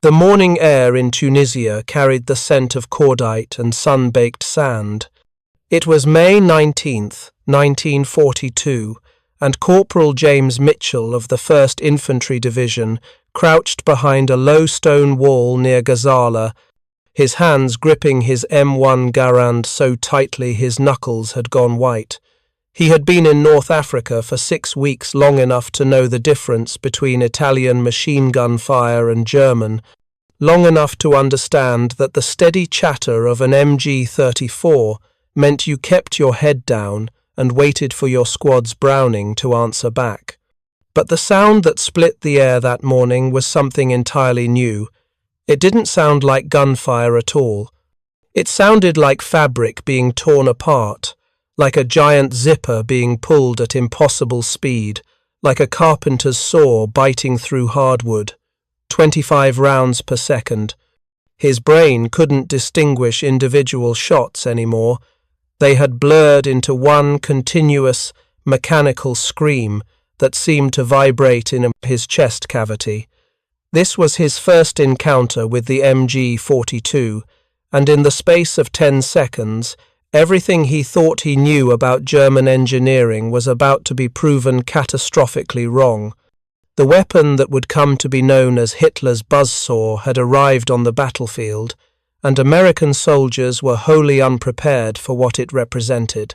The morning air in Tunisia carried the scent of cordite and sun-baked sand. It was May 19th, 1942, and Corporal James Mitchell of the 1st Infantry Division crouched behind a low stone wall near Gazala, his hands gripping his M1 Garand so tightly his knuckles had gone white. He had been in North Africa for 6 weeks, long enough to know the difference between Italian machine gun fire and German, long enough to understand that the steady chatter of an MG42 meant you kept your head down and waited for your squad's Browning to answer back. But the sound that split the air that morning was something entirely new. It didn't sound like gunfire at all. It sounded like fabric being torn apart, like a giant zipper being pulled at impossible speed, like a carpenter's saw biting through hardwood. 25 rounds per second. His brain couldn't distinguish individual shots anymore. They had blurred into one continuous, mechanical scream that seemed to vibrate in his chest cavity. This was his first encounter with the MG42, and in the space of 10 seconds, everything he thought he knew about German engineering was about to be proven catastrophically wrong. The weapon that would come to be known as Hitler's Buzzsaw had arrived on the battlefield, and American soldiers were wholly unprepared for what it represented.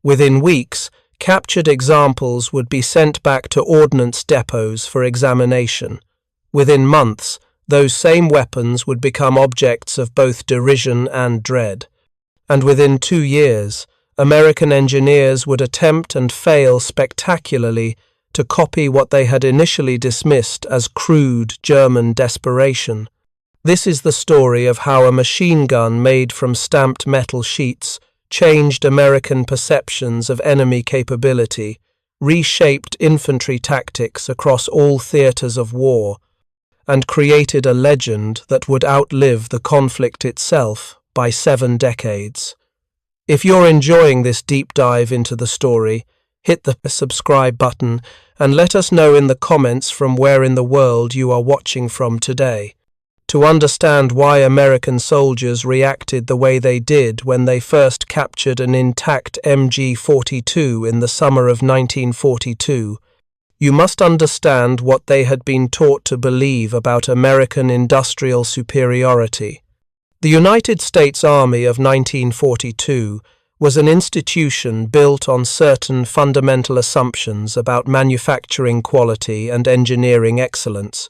Within weeks, captured examples would be sent back to ordnance depots for examination. Within months, those same weapons would become objects of both derision and dread. And within 2 years, American engineers would attempt and fail spectacularly to copy what they had initially dismissed as crude German desperation. This is the story of how a machine gun made from stamped metal sheets changed American perceptions of enemy capability, reshaped infantry tactics across all theaters of war, and created a legend that would outlive the conflict itself by 7 decades. If you're enjoying this deep dive into the story, hit the subscribe button and let us know in the comments from where in the world you are watching from today. To understand why American soldiers reacted the way they did when they first captured an intact MG42 in the summer of 1942, you must understand what they had been taught to believe about American industrial superiority. The United States Army of 1942 was an institution built on certain fundamental assumptions about manufacturing quality and engineering excellence.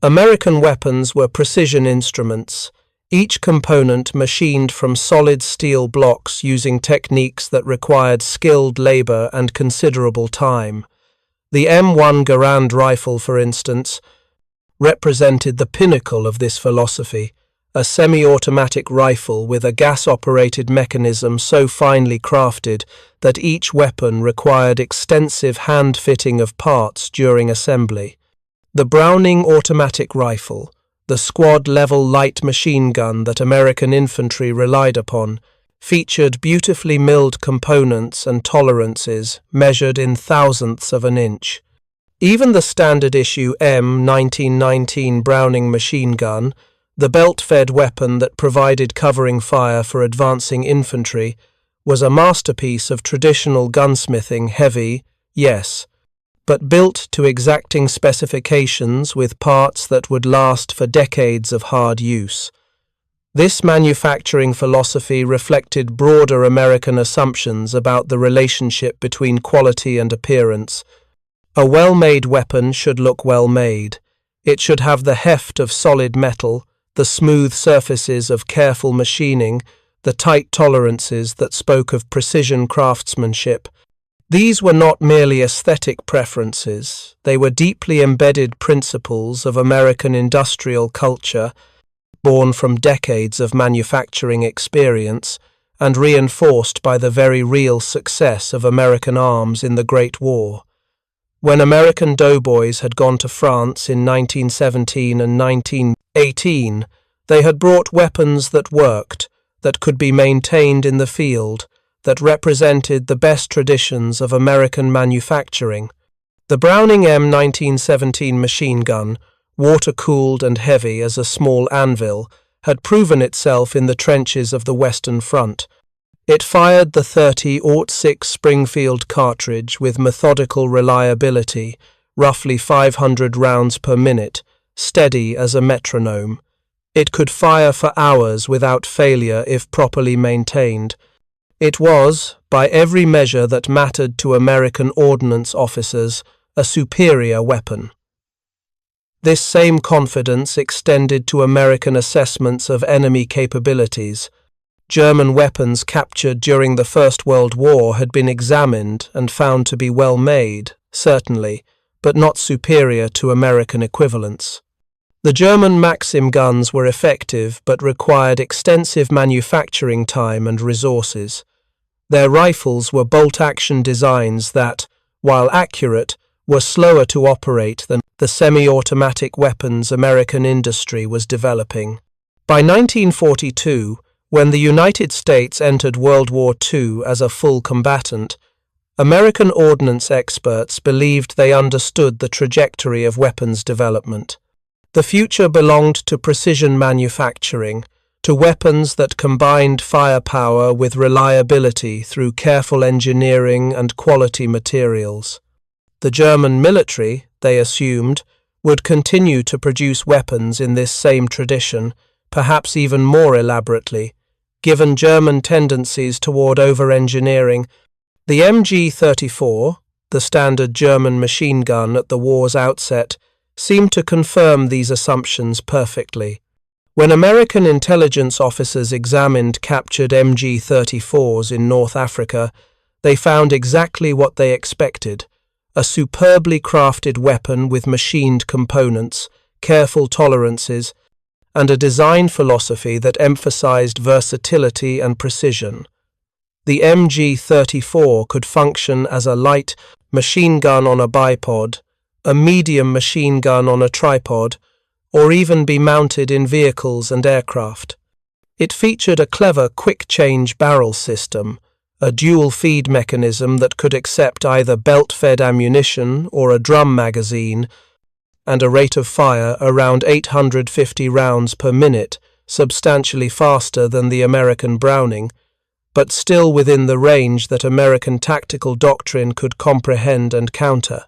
American weapons were precision instruments, each component machined from solid steel blocks using techniques that required skilled labor and considerable time. The M1 Garand rifle, for instance, represented the pinnacle of this philosophy, a semi-automatic rifle with a gas-operated mechanism so finely crafted that each weapon required extensive hand-fitting of parts during assembly. The Browning automatic rifle, the squad-level light machine gun that American infantry relied upon, featured beautifully milled components and tolerances measured in thousandths of an inch. Even the standard-issue M1919 Browning machine gun, the belt-fed weapon that provided covering fire for advancing infantry, was a masterpiece of traditional gunsmithing, heavy, yes, but built to exacting specifications with parts that would last for decades of hard use. This manufacturing philosophy reflected broader American assumptions about the relationship between quality and appearance. A well-made weapon should look well-made. It should have the heft of solid metal, the smooth surfaces of careful machining, the tight tolerances that spoke of precision craftsmanship. These were not merely aesthetic preferences, they were deeply embedded principles of American industrial culture, born from decades of manufacturing experience and reinforced by the very real success of American arms in the Great War. When American doughboys had gone to France in 1917 and 1918, they had brought weapons that worked, that could be maintained in the field, that represented the best traditions of American manufacturing. The Browning M1917 machine gun water-cooled and heavy as a small anvil, had proven itself in the trenches of the Western Front. It fired the .30-06 Springfield cartridge with methodical reliability, roughly 500 rounds per minute, steady as a metronome. It could fire for hours without failure if properly maintained. It was, by every measure that mattered to American ordnance officers, a superior weapon. This same confidence extended to American assessments of enemy capabilities. German weapons captured during the First World War had been examined and found to be well made, certainly, but not superior to American equivalents. The German Maxim guns were effective but required extensive manufacturing time and resources. Their rifles were bolt-action designs that, while accurate, were slower to operate than the semi-automatic weapons American industry was developing. By 1942, when the United States entered World War II as a full combatant, American ordnance experts believed they understood the trajectory of weapons development. The future belonged to precision manufacturing, to weapons that combined firepower with reliability through careful engineering and quality materials. The German military, they assumed, would continue to produce weapons in this same tradition, perhaps even more elaborately, given German tendencies toward over-engineering. The MG44, the standard German machine gun at the war's outset, seemed to confirm these assumptions perfectly. When American intelligence officers examined captured MG34s in North Africa, they found exactly what they expected: a superbly crafted weapon with machined components, careful tolerances, and a design philosophy that emphasized versatility and precision. The MG34 could function as a light machine gun on a bipod, a medium machine gun on a tripod, or even be mounted in vehicles and aircraft. It featured a clever quick-change barrel system, a dual-feed mechanism that could accept either belt-fed ammunition or a drum magazine, and a rate of fire around 850 rounds per minute, substantially faster than the American Browning, but still within the range that American tactical doctrine could comprehend and counter.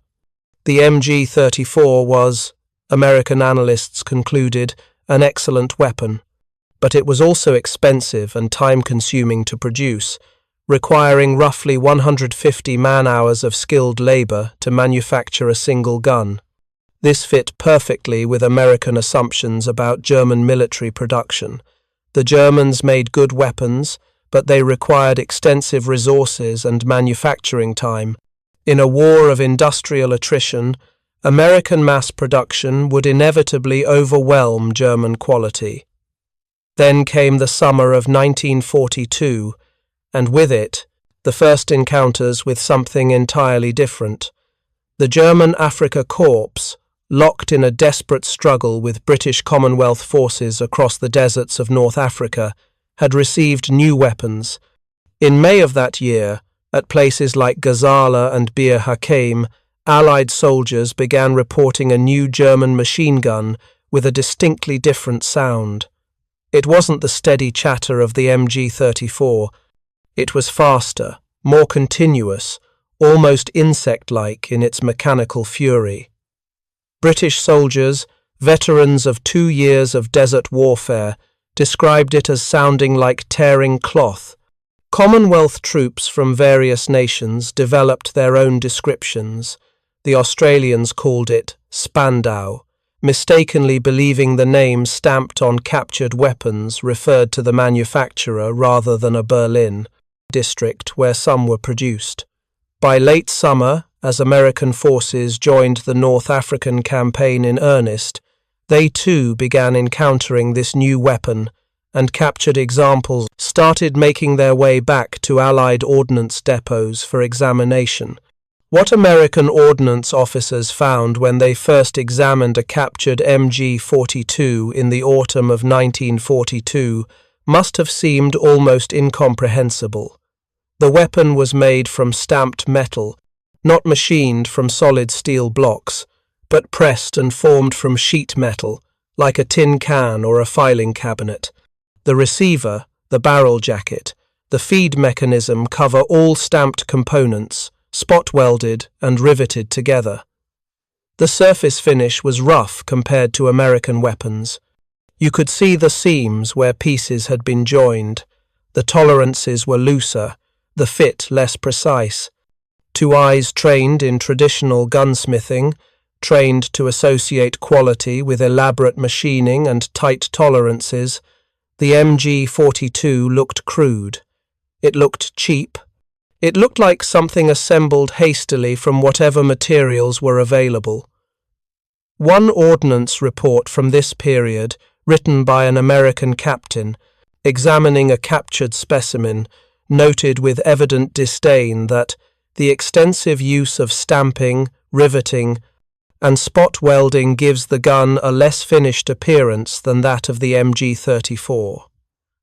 The MG34 was, American analysts concluded, an excellent weapon, but it was also expensive and time-consuming to produce, requiring roughly 150 man-hours of skilled labor to manufacture a single gun. This fit perfectly with American assumptions about German military production. The Germans made good weapons, but they required extensive resources and manufacturing time. In a war of industrial attrition, American mass production would inevitably overwhelm German quality. Then came the summer of 1942, and with it, the first encounters with something entirely different. The German Afrika Korps, locked in a desperate struggle with British Commonwealth forces across the deserts of North Africa, had received new weapons. In May of that year, at places like Gazala and Bir Hakeim, Allied soldiers began reporting a new German machine gun with a distinctly different sound. It wasn't the steady chatter of the MG34. It was faster, more continuous, almost insect-like in its mechanical fury. British soldiers, veterans of 2 years of desert warfare, described it as sounding like tearing cloth. Commonwealth troops from various nations developed their own descriptions. The Australians called it Spandau, mistakenly believing the name stamped on captured weapons referred to the manufacturer rather than a Berlin district where some were produced. By late summer, as American forces joined the North African campaign in earnest, they too began encountering this new weapon, and captured examples started making their way back to Allied ordnance depots for examination. What American ordnance officers found when they first examined a captured MG42 in the autumn of 1942 must have seemed almost incomprehensible. The weapon was made from stamped metal, not machined from solid steel blocks. but pressed and formed from sheet metal, like a tin can or a filing cabinet. The receiver, the barrel jacket, the feed mechanism cover all stamped components, spot-welded and riveted together. The surface finish was rough compared to American weapons. You could see the seams where pieces had been joined. The tolerances were looser, the fit less precise. To eyes trained in traditional gunsmithing, trained to associate quality with elaborate machining and tight tolerances, the MG42 looked crude. It looked cheap. It looked like something assembled hastily from whatever materials were available. One ordnance report from this period, written by an American captain, examining a captured specimen, noted with evident disdain that the extensive use of stamping, riveting, and spot welding gives the gun a less finished appearance than that of the MG34.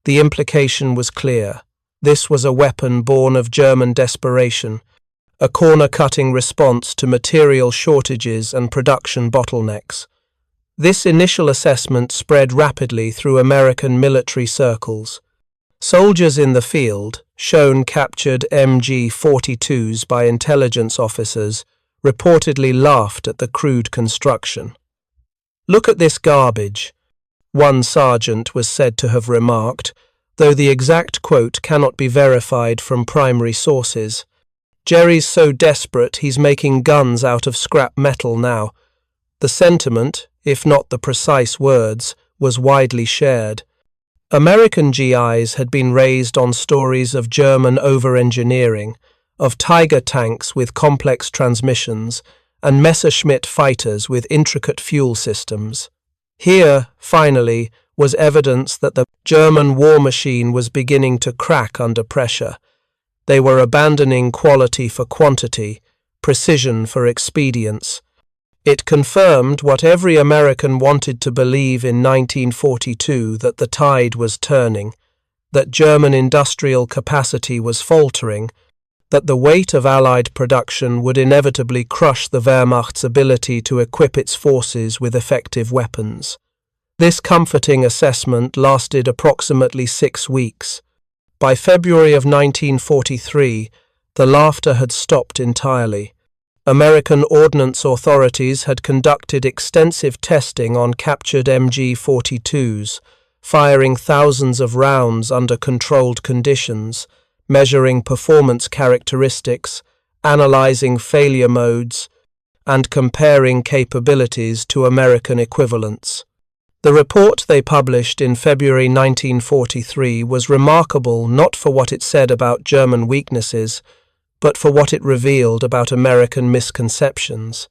The implication was clear. This was a weapon born of German desperation, a corner-cutting response to material shortages and production bottlenecks. This initial assessment spread rapidly through American military circles. Soldiers in the field, shown captured MG42s by intelligence officers, reportedly laughed at the crude construction. "Look at this garbage," one sergeant was said to have remarked, though the exact quote cannot be verified from primary sources. "Jerry's so desperate he's making guns out of scrap metal now." The sentiment, if not the precise words, was widely shared. American GIs had been raised on stories of German over-engineering, of Tiger tanks with complex transmissions, and Messerschmitt fighters with intricate fuel systems. Here, finally, was evidence that the German war machine was beginning to crack under pressure. They were abandoning quality for quantity, precision for expedience. It confirmed what every American wanted to believe in 1942, that the tide was turning, that German industrial capacity was faltering, that the weight of Allied production would inevitably crush the Wehrmacht's ability to equip its forces with effective weapons. This comforting assessment lasted approximately 6 weeks. By February of 1943, the laughter had stopped entirely. American ordnance authorities had conducted extensive testing on captured MG42s, firing thousands of rounds under controlled conditions, measuring performance characteristics, analyzing failure modes, and comparing capabilities to American equivalents. The report they published in February 1943 was remarkable not for what it said about German weaknesses, but for what it revealed about American misconceptions.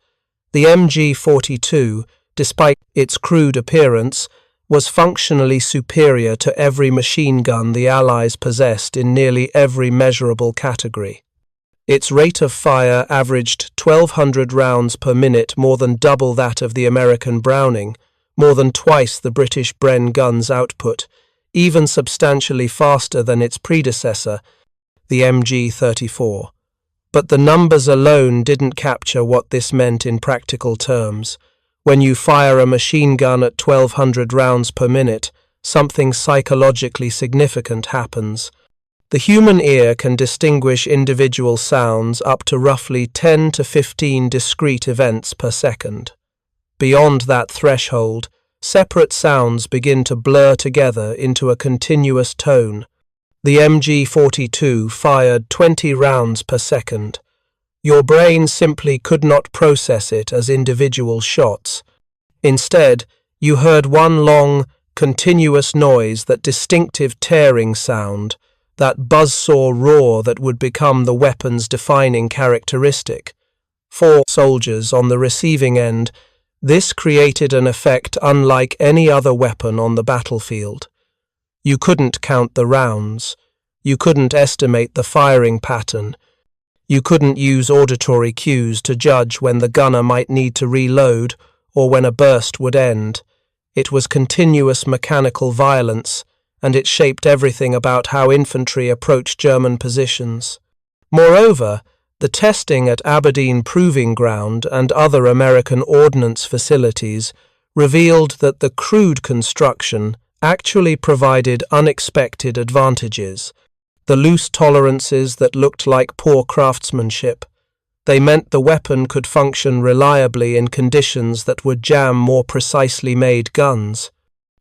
The MG42, despite its crude appearance, was functionally superior to every machine gun the Allies possessed in nearly every measurable category. Its rate of fire averaged 1,200 rounds per minute, more than double that of the American Browning, more than twice the British Bren gun's output, even substantially faster than its predecessor, the MG34. But the numbers alone didn't capture what this meant in practical terms. When you fire a machine gun at 1,200 rounds per minute, something psychologically significant happens. The human ear can distinguish individual sounds up to roughly 10 to 15 discrete events per second. Beyond that threshold, separate sounds begin to blur together into a continuous tone. The MG42 fired 20 rounds per second. Your brain simply could not process it as individual shots. Instead, you heard one long, continuous noise, that distinctive tearing sound, that buzzsaw roar that would become the weapon's defining characteristic. For soldiers on the receiving end, this created an effect unlike any other weapon on the battlefield. You couldn't count the rounds. You couldn't estimate the firing pattern. You couldn't use auditory cues to judge when the gunner might need to reload or when a burst would end. It was continuous mechanical violence, and it shaped everything about how infantry approached German positions. Moreover, The testing at Aberdeen Proving Ground and other American ordnance facilities revealed that the crude construction actually provided unexpected advantages. The loose tolerances that looked like poor craftsmanship. They meant the weapon could function reliably in conditions that would jam more precisely made guns.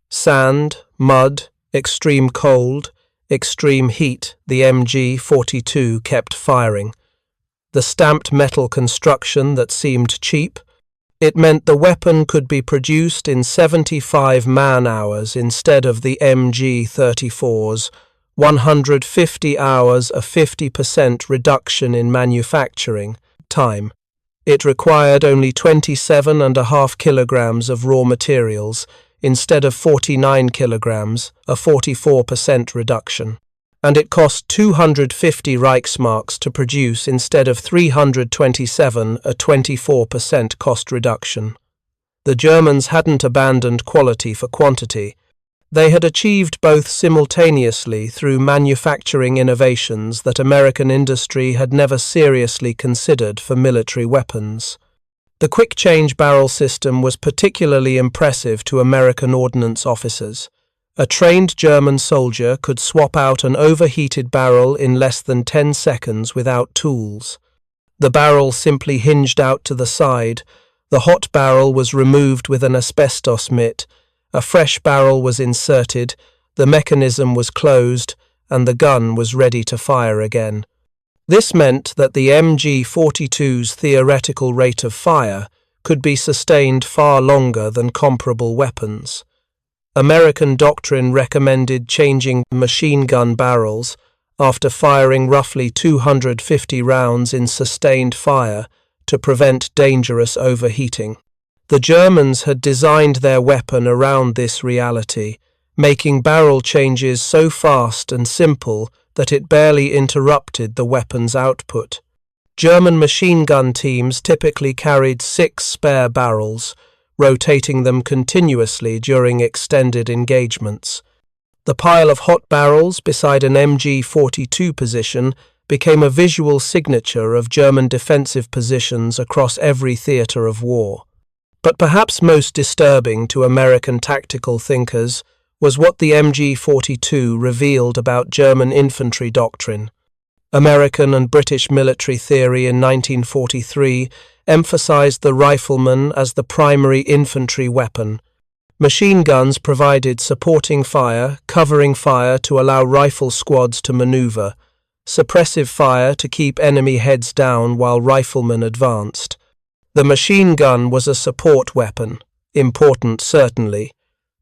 Sand, mud, extreme cold, extreme heat, the MG42 kept firing. The stamped metal construction that seemed cheap, it meant the weapon could be produced in 75 man-hours instead of the MG34's 150 hours, a 50% reduction in manufacturing time. It required only 27.5 kilograms of raw materials instead of 49 kilograms, a 44% reduction. And it cost 250 Reichsmarks to produce instead of 327, a 24% cost reduction. The Germans hadn't abandoned quality for quantity. They had achieved both simultaneously through manufacturing innovations that American industry had never seriously considered for military weapons. The quick-change barrel system was particularly impressive to American ordnance officers. A trained German soldier could swap out an overheated barrel in less than 10 seconds without tools. The barrel simply hinged out to the side, the hot barrel was removed with an asbestos mitt, a fresh barrel was inserted, the mechanism was closed, and the gun was ready to fire again. This meant that the MG42's theoretical rate of fire could be sustained far longer than comparable weapons. American doctrine recommended changing machine gun barrels after firing roughly 250 rounds in sustained fire to prevent dangerous overheating. The Germans had designed their weapon around this reality, making barrel changes so fast and simple that it barely interrupted the weapon's output. German machine gun teams typically carried 6 spare barrels, rotating them continuously during extended engagements. The pile of hot barrels beside an MG42 position became a visual signature of German defensive positions across every theatre of war. But perhaps most disturbing to American tactical thinkers was what the MG42 revealed about German infantry doctrine. American and British military theory in 1943 emphasized the rifleman as the primary infantry weapon. Machine guns provided supporting fire, covering fire to allow rifle squads to maneuver, suppressive fire to keep enemy heads down while riflemen advanced. The machine gun was a support weapon, important certainly,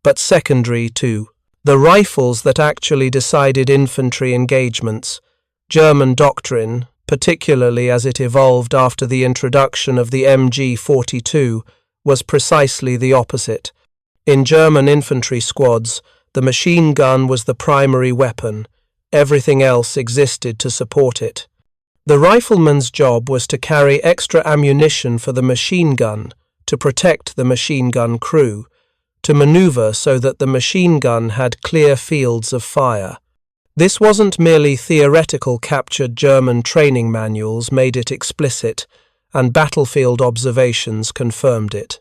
but secondary too. The rifles that actually decided infantry engagements. German doctrine, particularly as it evolved after the introduction of the MG42, was precisely the opposite. In German infantry squads, the machine gun was the primary weapon. Everything else existed to support it. The rifleman's job was to carry extra ammunition for the machine gun, to protect the machine gun crew, to maneuver so that the machine gun had clear fields of fire. This wasn't merely theoretical. Captured German training manuals made it explicit, and battlefield observations confirmed it.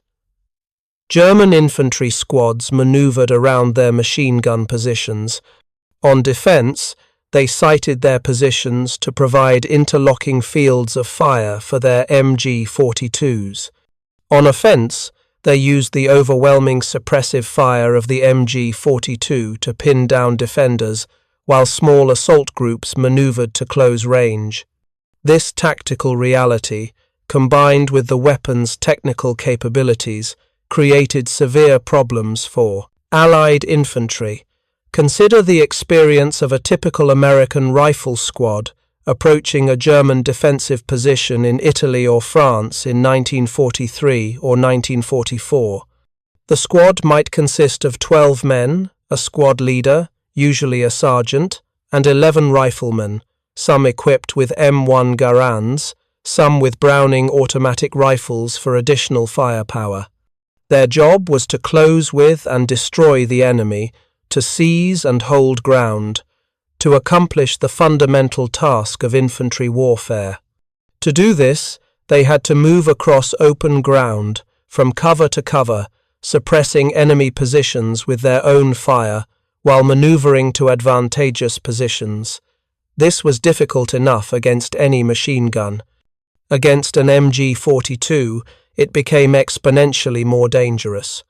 German infantry squads maneuvered around their machine gun positions. On defense, they sighted their positions to provide interlocking fields of fire for their MG42s. On offense, they used the overwhelming suppressive fire of the MG42 to pin down defenders, while small assault groups maneuvered to close range. This tactical reality, combined with the weapon's technical capabilities, created severe problems for Allied infantry. Consider the experience of a typical American rifle squad approaching a German defensive position in Italy or France in 1943 or 1944. The squad might consist of 12 men, a squad leader, usually a sergeant, and 11 riflemen, some equipped with M1 Garands, some with Browning automatic rifles for additional firepower. Their job was to close with and destroy the enemy, to seize and hold ground, to accomplish the fundamental task of infantry warfare. To do this, they had to move across open ground, from cover to cover, suppressing enemy positions with their own fire, while maneuvering to advantageous positions. This was difficult enough against any machine gun. Against an MG42, it became exponentially more dangerous.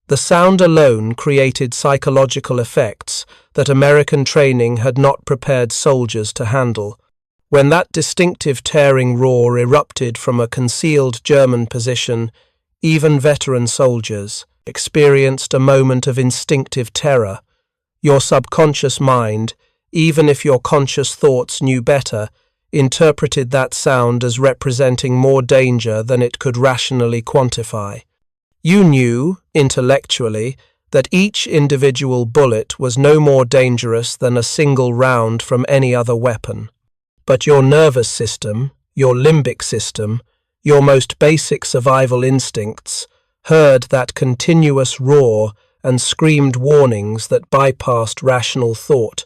The sound alone created psychological effects that American training had not prepared soldiers to handle. When that distinctive tearing roar erupted from a concealed German position, even veteran soldiers experienced a moment of instinctive terror. Your subconscious mind, even if your conscious thoughts knew better, interpreted that sound as representing more danger than it could rationally quantify. You knew, intellectually, that each individual bullet was no more dangerous than a single round from any other weapon. But your nervous system, your limbic system, your most basic survival instincts, heard that continuous roar and screamed warnings that bypassed rational thought.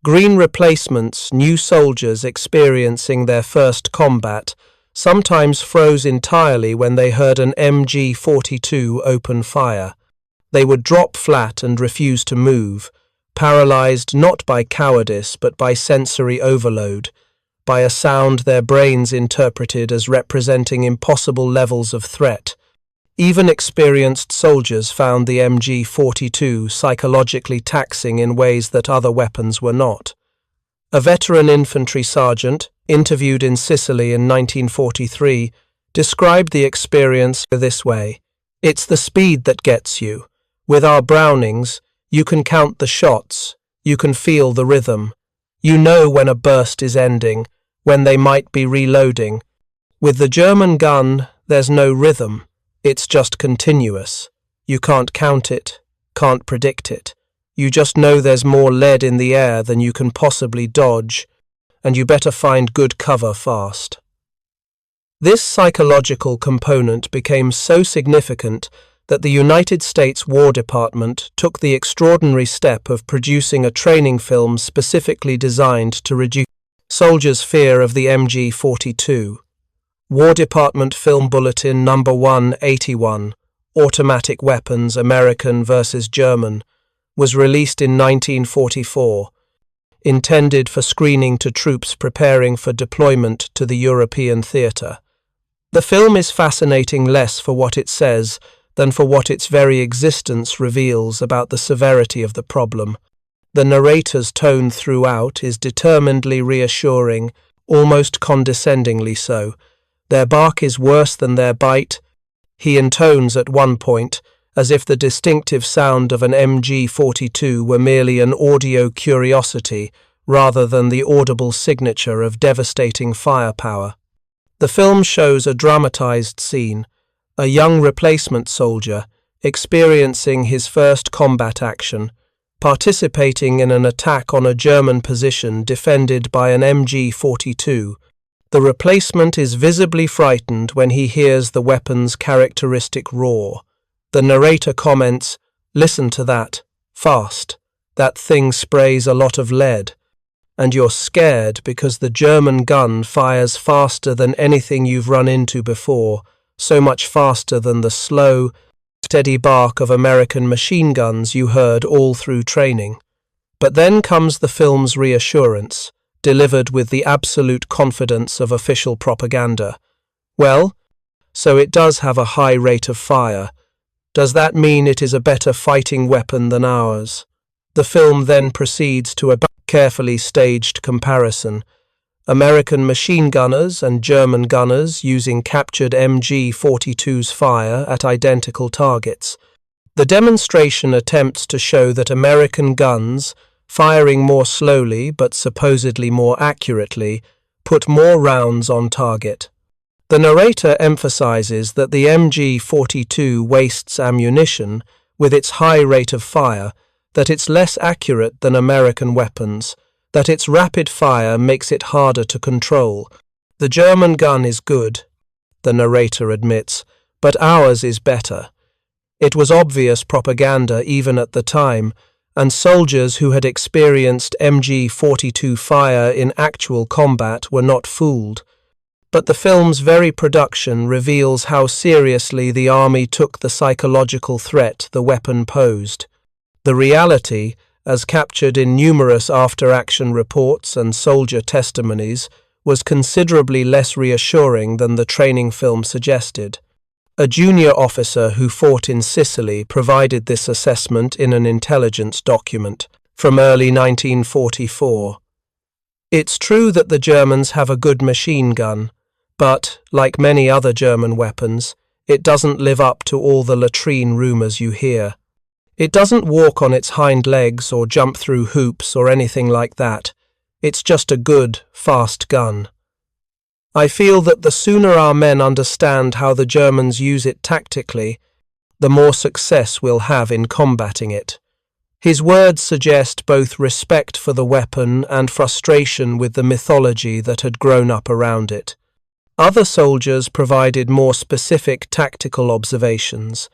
Green replacements, new soldiers experiencing their first combat, sometimes froze entirely when they heard an MG42 open fire. They would drop flat and refuse to move, paralyzed not by cowardice but by sensory overload, by a sound their brains interpreted as representing impossible levels of threat. Even experienced soldiers found the MG42 psychologically taxing in ways that other weapons were not. A veteran infantry sergeant, interviewed in Sicily in 1943, described the experience this way: "It's the speed that gets you. With our Brownings, you can count the shots, you can feel the rhythm. You know when a burst is ending, when they might be reloading. With the German gun, there's no rhythm. It's just continuous. You can't count it, can't predict it. You just know there's more lead in the air than you can possibly dodge, and you better find good cover fast." This psychological component became so significant that the United States War Department took the extraordinary step of producing a training film specifically designed to reduce soldiers' fear of the MG42. War Department Film Bulletin No. 181, Automatic Weapons, American versus German, was released in 1944, intended for screening to troops preparing for deployment to the European theatre. The film is fascinating less for what it says than for what its very existence reveals about the severity of the problem. The narrator's tone throughout is determinedly reassuring, almost condescendingly so. Their bark is worse than their bite, he intones at one point, as if the distinctive sound of an MG42 were merely an audio curiosity rather than the audible signature of devastating firepower. The film shows a dramatized scene, a young replacement soldier experiencing his first combat action, participating in an attack on a German position defended by an MG42. The replacement is visibly frightened when he hears the weapon's characteristic roar. The narrator comments, "Listen to that, fast. That thing sprays a lot of lead." And you're scared because the German gun fires faster than anything you've run into before, so much faster than the slow, steady bark of American machine guns you heard all through training. But then comes the film's reassurance, delivered with the absolute confidence of official propaganda. Well, so it does have a high rate of fire. Does that mean it is a better fighting weapon than ours? The film then proceeds to a carefully staged comparison. American machine gunners and German gunners using captured MG42's fire at identical targets. The demonstration attempts to show that American guns, firing more slowly but supposedly more accurately, put more rounds on target. The narrator emphasizes that the MG42 wastes ammunition with its high rate of fire, that it's less accurate than American weapons, that its rapid fire makes it harder to control. The German gun is good, the narrator admits, but ours is better. It was obvious propaganda even at the time, and soldiers who had experienced MG42 fire in actual combat were not fooled. but the film's very production reveals how seriously the army took the psychological threat the weapon posed. The reality, as captured in numerous after-action reports and soldier testimonies, was considerably less reassuring than the training film suggested. A junior officer who fought in Sicily provided this assessment in an intelligence document from early 1944. It's true that the Germans have a good machine gun, but, like many other German weapons, it doesn't live up to all the latrine rumours you hear. It doesn't walk on its hind legs or jump through hoops or anything like that. It's just a good, fast gun. I feel that the sooner our men understand how the Germans use it tactically, the more success we'll have in combating it. His words suggest both respect for the weapon and frustration with the mythology that had grown up around it. Other soldiers provided more specific tactical observations.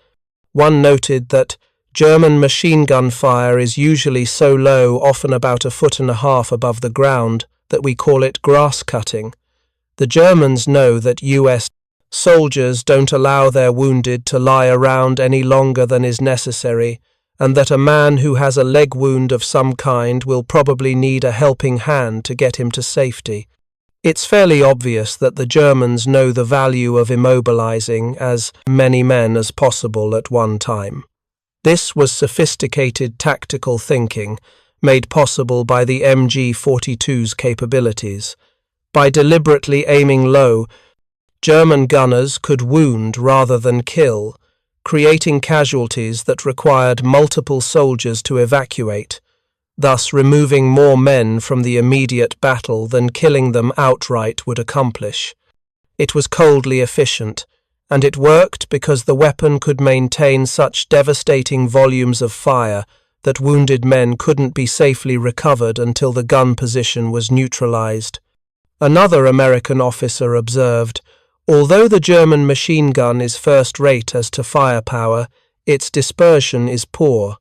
One noted that German machine gun fire is usually so low, often about 1.5 feet above the ground, that we call it grass cutting. The Germans know that US soldiers don't allow their wounded to lie around any longer than is necessary, and that a man who has a leg wound of some kind will probably need a helping hand to get him to safety. It's fairly obvious that the Germans know the value of immobilizing as many men as possible at one time. This was sophisticated tactical thinking, made possible by the MG42's capabilities. By deliberately aiming low, German gunners could wound rather than kill, creating casualties that required multiple soldiers to evacuate, thus removing more men from the immediate battle than killing them outright would accomplish. It was coldly efficient, and it worked because the weapon could maintain such devastating volumes of fire that wounded men couldn't be safely recovered until the gun position was neutralized. Another American officer observed, "Although the German machine gun is first-rate as to firepower, its dispersion is poor."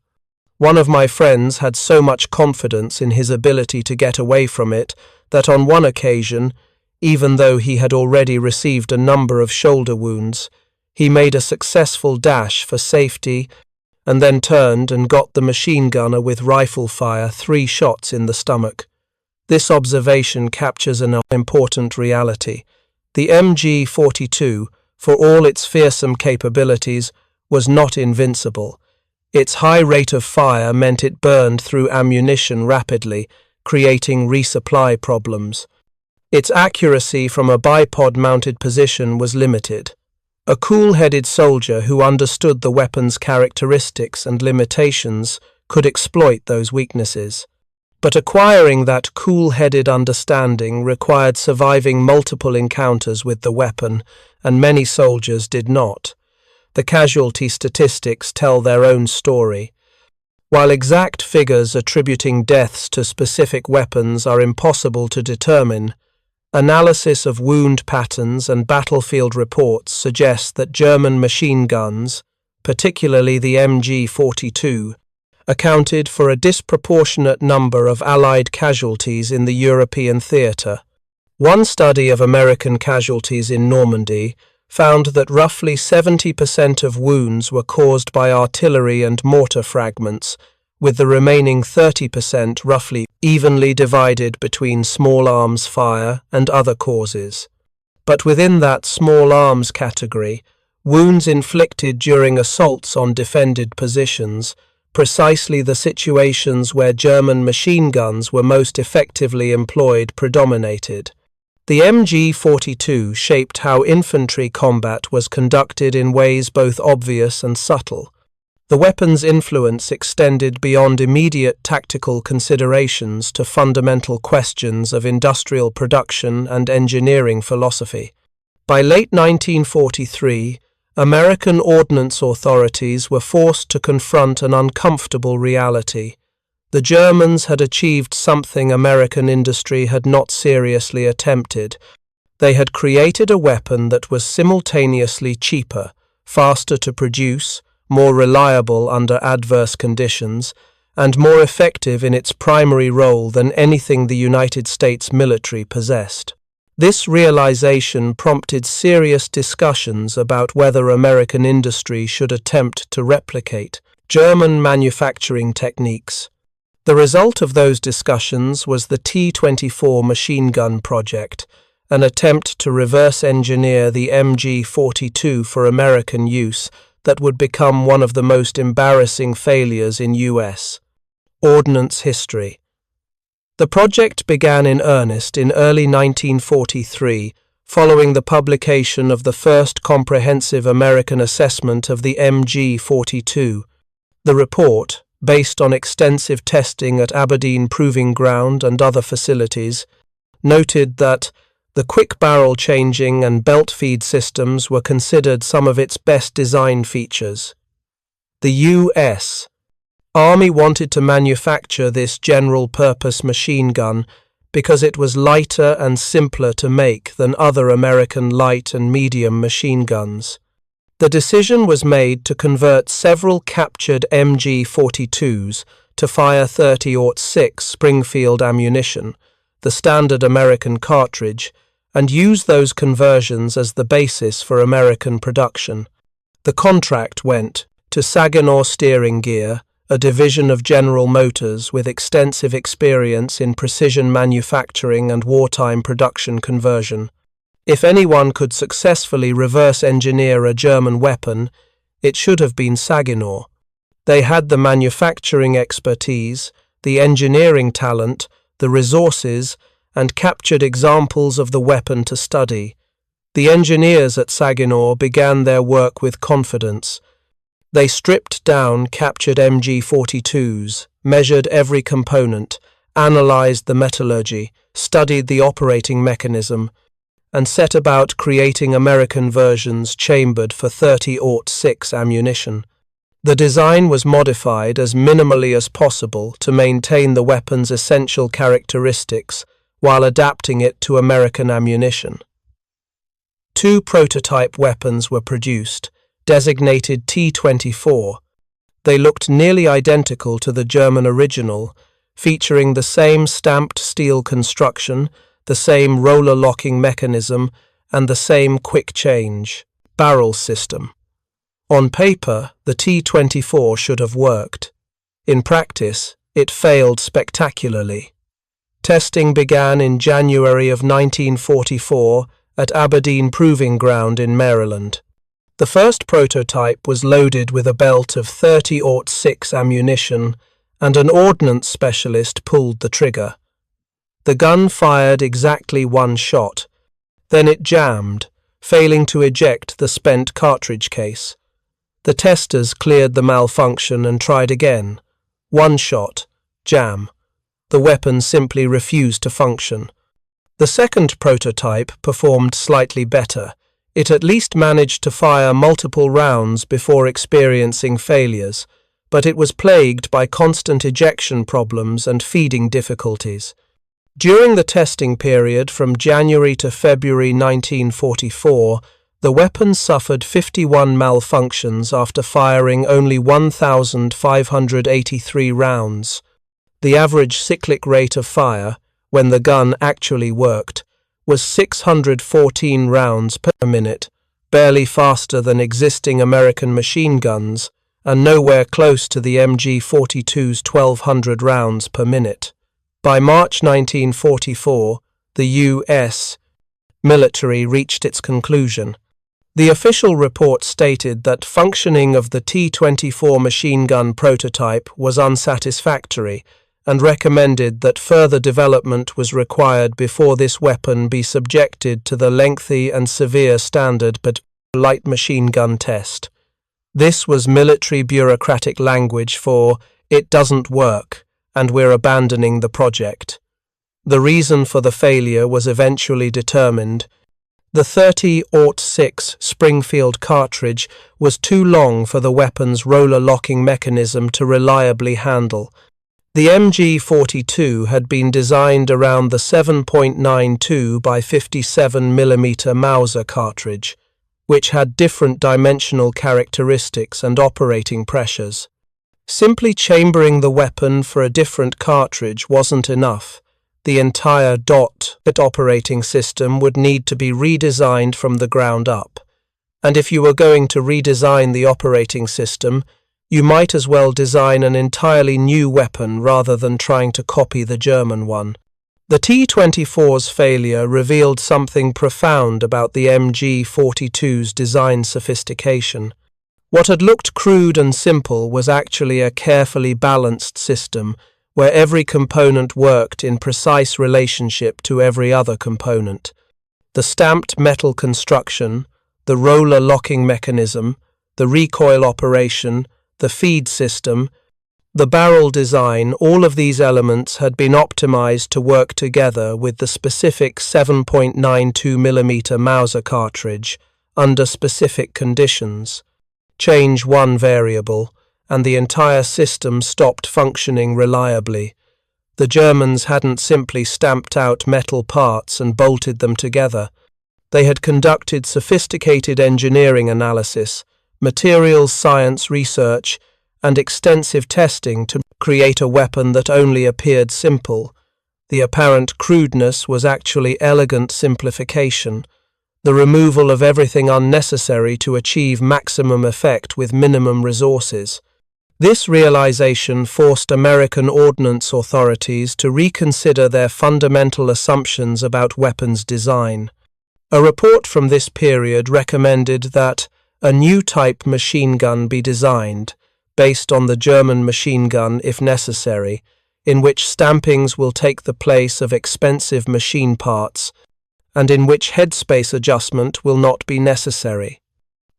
One of my friends had so much confidence in his ability to get away from it that on one occasion, even though he had already received a number of shoulder wounds, he made a successful dash for safety and then turned and got the machine gunner with rifle fire 3 shots in the stomach. This observation captures an important reality. The MG42, for all its fearsome capabilities, was not invincible. Its high rate of fire meant it burned through ammunition rapidly, creating resupply problems. Its accuracy from a bipod-mounted position was limited. A cool-headed soldier who understood the weapon's characteristics and limitations could exploit those weaknesses. But acquiring that cool-headed understanding required surviving multiple encounters with the weapon, and many soldiers did not. The casualty statistics tell their own story. While exact figures attributing deaths to specific weapons are impossible to determine, analysis of wound patterns and battlefield reports suggests that German machine guns, particularly the MG42, accounted for a disproportionate number of Allied casualties in the European theatre. One study of American casualties in Normandy found that roughly 70% of wounds were caused by artillery and mortar fragments, with the remaining 30% roughly evenly divided between small arms fire and other causes. But within that small arms category, wounds inflicted during assaults on defended positions, precisely the situations where German machine guns were most effectively employed, predominated. The MG42 shaped how infantry combat was conducted in ways both obvious and subtle. The weapon's influence extended beyond immediate tactical considerations to fundamental questions of industrial production and engineering philosophy. By late 1943, American ordnance authorities were forced to confront an uncomfortable reality. The Germans had achieved something American industry had not seriously attempted. They had created a weapon that was simultaneously cheaper, faster to produce, more reliable under adverse conditions, and more effective in its primary role than anything the United States military possessed. This realization prompted serious discussions about whether American industry should attempt to replicate German manufacturing techniques. The result of those discussions was the T-24 machine gun project, an attempt to reverse engineer the MG42 for American use that would become one of the most embarrassing failures in U.S. ordnance history. The project began in earnest in early 1943, following the publication of the first comprehensive American assessment of the MG42. The report, based on extensive testing at Aberdeen Proving Ground and other facilities, noted that the quick barrel changing and belt feed systems were considered some of its best design features. The U.S. Army wanted to manufacture this general-purpose machine gun because it was lighter and simpler to make than other American light and medium machine guns. The decision was made to convert several captured MG42s to fire .30-06 Springfield ammunition, the standard American cartridge, and use those conversions as the basis for American production. The contract went to Saginaw Steering Gear, a division of General Motors with extensive experience in precision manufacturing and wartime production conversion. If anyone could successfully reverse engineer a German weapon, it should have been Saginaw. They had the manufacturing expertise, the engineering talent, the resources, and captured examples of the weapon to study. The engineers at Saginaw began their work with confidence. They stripped down captured MG42s, measured every component, analyzed the metallurgy, studied the operating mechanism, and set about creating American versions chambered for .30-06 ammunition. The design was modified as minimally as possible to maintain the weapon's essential characteristics while adapting it to American ammunition. 2 prototype weapons were produced, designated T-24. They looked nearly identical to the German original, featuring the same stamped steel construction, the same roller locking mechanism, and the same quick change barrel system. On paper, the T-24 should have worked. In practice, it failed spectacularly. Testing began in January of 1944 at Aberdeen Proving Ground in Maryland. The first prototype was loaded with a belt of .30-06 ammunition, and an ordnance specialist pulled the trigger. The gun fired exactly 1 shot. Then it jammed, failing to eject the spent cartridge case. The testers cleared the malfunction and tried again. 1 shot, jam. The weapon simply refused to function. The second prototype performed slightly better. It at least managed to fire multiple rounds before experiencing failures, but it was plagued by constant ejection problems and feeding difficulties. During the testing period from January to February 1944, the weapon suffered 51 malfunctions after firing only 1,583 rounds. The average cyclic rate of fire, when the gun actually worked, was 614 rounds per minute, barely faster than existing American machine guns, and nowhere close to the MG42's 1,200 rounds per minute. By March 1944, the U.S. military reached its conclusion. The official report stated that functioning of the T-24 machine gun prototype was unsatisfactory, and recommended that further development was required before this weapon be subjected to the lengthy and severe standard but light machine gun test. This was military bureaucratic language for "it doesn't work, and we're abandoning the project." The reason for the failure was eventually determined. The .30-06 Springfield cartridge was too long for the weapon's roller locking mechanism to reliably handle. The MG42 had been designed around the 7.92 by 57 mm Mauser cartridge, which had different dimensional characteristics and operating pressures. Simply chambering the weapon for a different cartridge wasn't enough. the entire DOT operating system would need to be redesigned from the ground up. And if you were going to redesign the operating system, you might as well design an entirely new weapon rather than trying to copy the German one. The T-24's failure revealed something profound about the MG42's design sophistication. What had looked crude and simple was actually a carefully balanced system where every component worked in precise relationship to every other component. The stamped metal construction, the roller locking mechanism, the recoil operation, the feed system, the barrel design, all of these elements had been optimized to work together with the specific 7.92mm Mauser cartridge under specific conditions. Change one variable, and the entire system stopped functioning reliably. The Germans hadn't simply stamped out metal parts and bolted them together. They had conducted sophisticated engineering analysis, materials science research, and extensive testing to create a weapon that only appeared simple. The apparent crudeness was actually elegant simplification, the removal of everything unnecessary to achieve maximum effect with minimum resources. This realization forced American ordnance authorities to reconsider their fundamental assumptions about weapons design. A report from this period recommended that a new type machine gun be designed, based on the German machine gun if necessary, in which stampings will take the place of expensive machine parts, and in which headspace adjustment will not be necessary.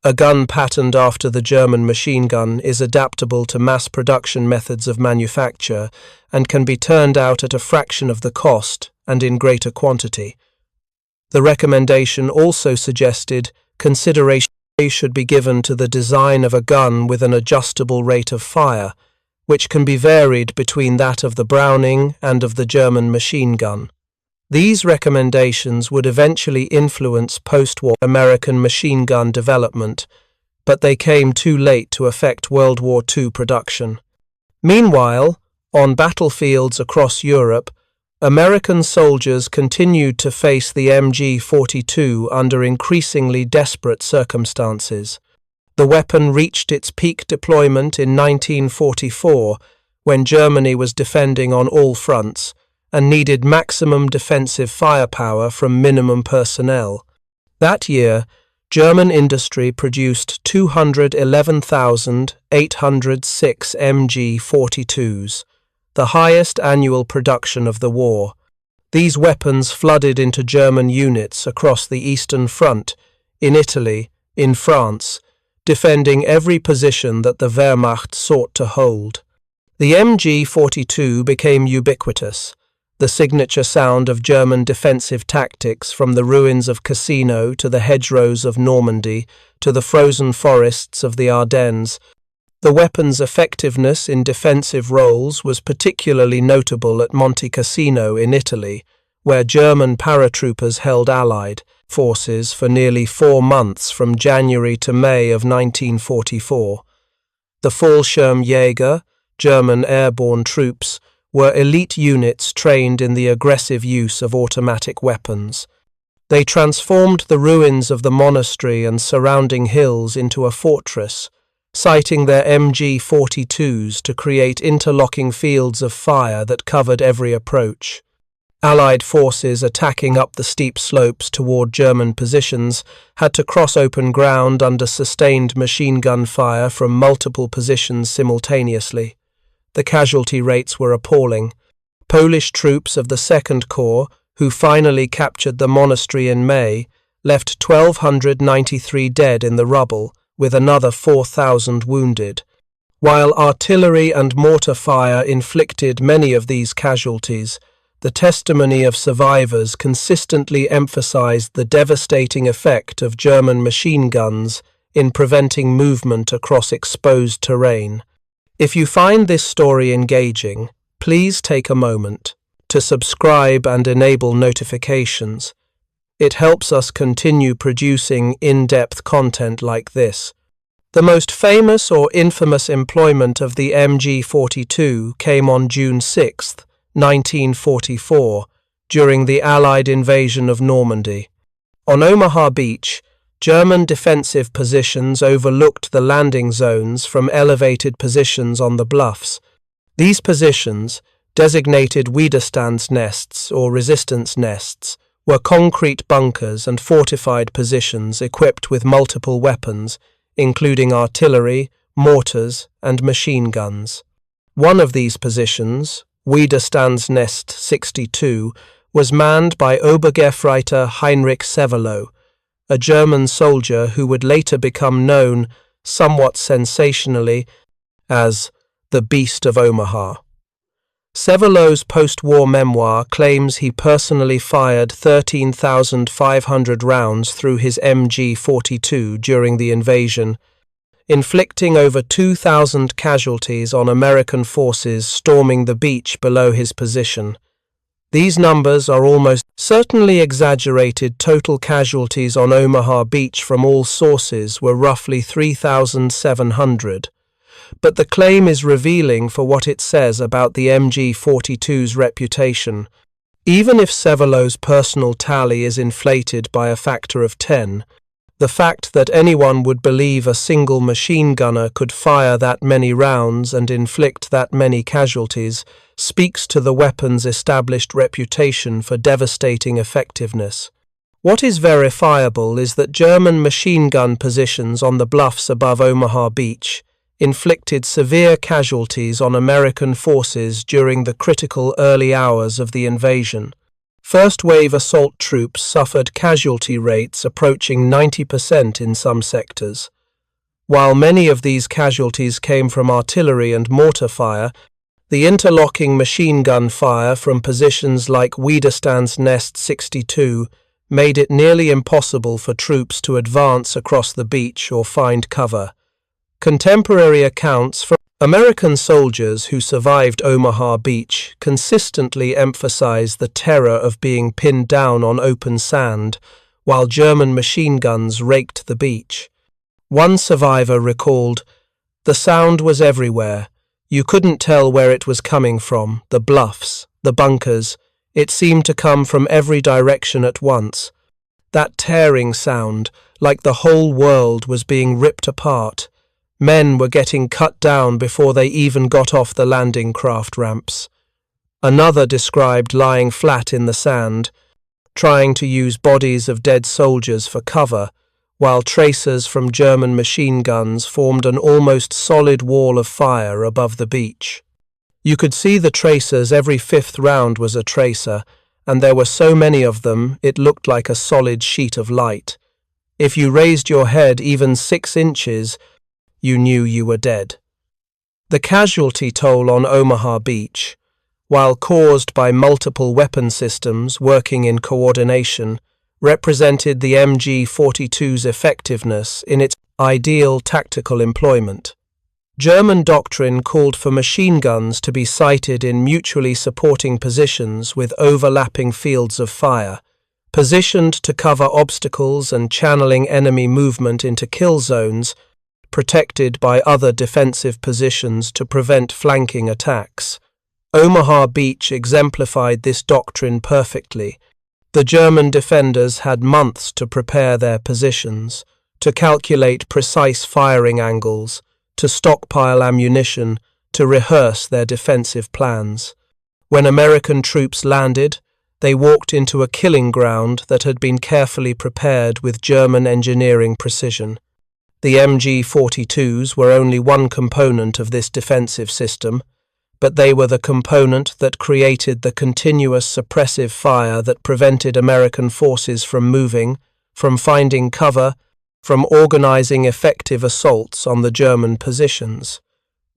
A gun patterned after the German machine gun is adaptable to mass production methods of manufacture and can be turned out at a fraction of the cost and in greater quantity. The recommendation also suggested consideration should be given to the design of a gun with an adjustable rate of fire, which can be varied between that of the Browning and of the German machine gun. These recommendations would eventually influence post-war American machine gun development, but they came too late to affect World War II production. Meanwhile, on battlefields across Europe, American soldiers continued to face the MG42 under increasingly desperate circumstances. The weapon reached its peak deployment in 1944, when Germany was defending on all fronts and needed maximum defensive firepower from minimum personnel. That year, German industry produced 211,806 MG42s, the highest annual production of the war. These weapons flooded into German units across the Eastern Front, in Italy, in France, defending every position that the Wehrmacht sought to hold. The MG42 became ubiquitous, the signature sound of German defensive tactics from the ruins of Cassino to the hedgerows of Normandy to the frozen forests of the Ardennes. The weapon's effectiveness in defensive roles was particularly notable at Monte Cassino in Italy, where German paratroopers held Allied forces for nearly 4 months from January to May of 1944. The Fallschirmjäger, German airborne troops, were elite units trained in the aggressive use of automatic weapons. They transformed the ruins of the monastery and surrounding hills into a fortress, citing their MG42s to create interlocking fields of fire that covered every approach. Allied forces attacking up the steep slopes toward German positions had to cross open ground under sustained machine gun fire from multiple positions simultaneously. The casualty rates were appalling. Polish troops of the Second Corps, who finally captured the monastery in May, left 1,293 dead in the rubble, with another 4,000 wounded. While artillery and mortar fire inflicted many of these casualties, the testimony of survivors consistently emphasized the devastating effect of German machine guns in preventing movement across exposed terrain. If you find this story engaging, please take a moment to subscribe and enable notifications. It helps us continue producing in-depth content like this. The most famous or infamous employment of the MG42 came on June 6, 1944, during the Allied invasion of Normandy. On Omaha Beach, German defensive positions overlooked the landing zones from elevated positions on the bluffs. These positions, designated Widerstandsnests or resistance nests, were concrete bunkers and fortified positions equipped with multiple weapons, including artillery, mortars, and machine guns. One of these positions, Widerstandsnest 62, was manned by Obergefreiter Heinrich Severloh, a German soldier who would later become known, somewhat sensationally, as the Beast of Omaha. Severloh's post-war memoir claims he personally fired 13,500 rounds through his MG42 during the invasion, inflicting over 2,000 casualties on American forces storming the beach below his position. These numbers are almost certainly exaggerated. Total casualties on Omaha Beach from all sources were roughly 3,700, but the claim is revealing for what it says about the MG42's reputation. Even if Severloh's personal tally is inflated by a factor of 10, the fact that anyone would believe a single machine gunner could fire that many rounds and inflict that many casualties speaks to the weapon's established reputation for devastating effectiveness. What is verifiable is that German machine gun positions on the bluffs above Omaha Beach inflicted severe casualties on American forces during the critical early hours of the invasion. First-wave assault troops suffered casualty rates approaching 90% in some sectors. While many of these casualties came from artillery and mortar fire, the interlocking machine gun fire from positions like Widerstandsnest 62 made it nearly impossible for troops to advance across the beach or find cover. Contemporary accounts from American soldiers who survived Omaha Beach consistently emphasize the terror of being pinned down on open sand while German machine guns raked the beach. One survivor recalled, "The sound was everywhere. You couldn't tell where it was coming from, the bluffs, the bunkers. It seemed to come from every direction at once. That tearing sound, like the whole world was being ripped apart. Men were getting cut down before they even got off the landing craft ramps." Another described lying flat in the sand, trying to use bodies of dead soldiers for cover, while tracers from German machine guns formed an almost solid wall of fire above the beach. You could see the tracers. Every fifth round was a tracer, and there were so many of them it looked like a solid sheet of light. If you raised your head even 6 inches, you knew you were dead. The casualty toll on Omaha Beach, while caused by multiple weapon systems working in coordination, represented the MG42's effectiveness in its ideal tactical employment. German doctrine called for machine guns to be sited in mutually supporting positions with overlapping fields of fire, positioned to cover obstacles and channeling enemy movement into kill zones, protected by other defensive positions to prevent flanking attacks. Omaha Beach exemplified this doctrine perfectly. The German defenders had months to prepare their positions, to calculate precise firing angles, to stockpile ammunition, to rehearse their defensive plans. When American troops landed, they walked into a killing ground that had been carefully prepared with German engineering precision. The MG42s were only one component of this defensive system, but they were the component that created the continuous suppressive fire that prevented American forces from moving, from finding cover, from organizing effective assaults on the German positions.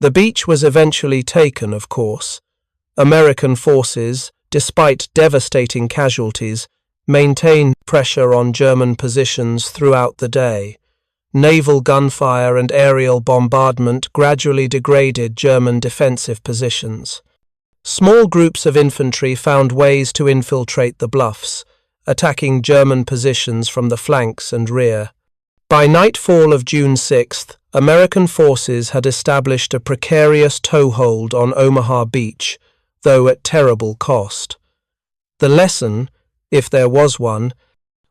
The beach was eventually taken, of course. American forces, despite devastating casualties, maintained pressure on German positions throughout the day. Naval gunfire and aerial bombardment gradually degraded German defensive positions. Small groups of infantry found ways to infiltrate the bluffs, attacking German positions from the flanks and rear. By nightfall of June 6th, American forces had established a precarious toehold on Omaha Beach, though at terrible cost. The lesson, if there was one,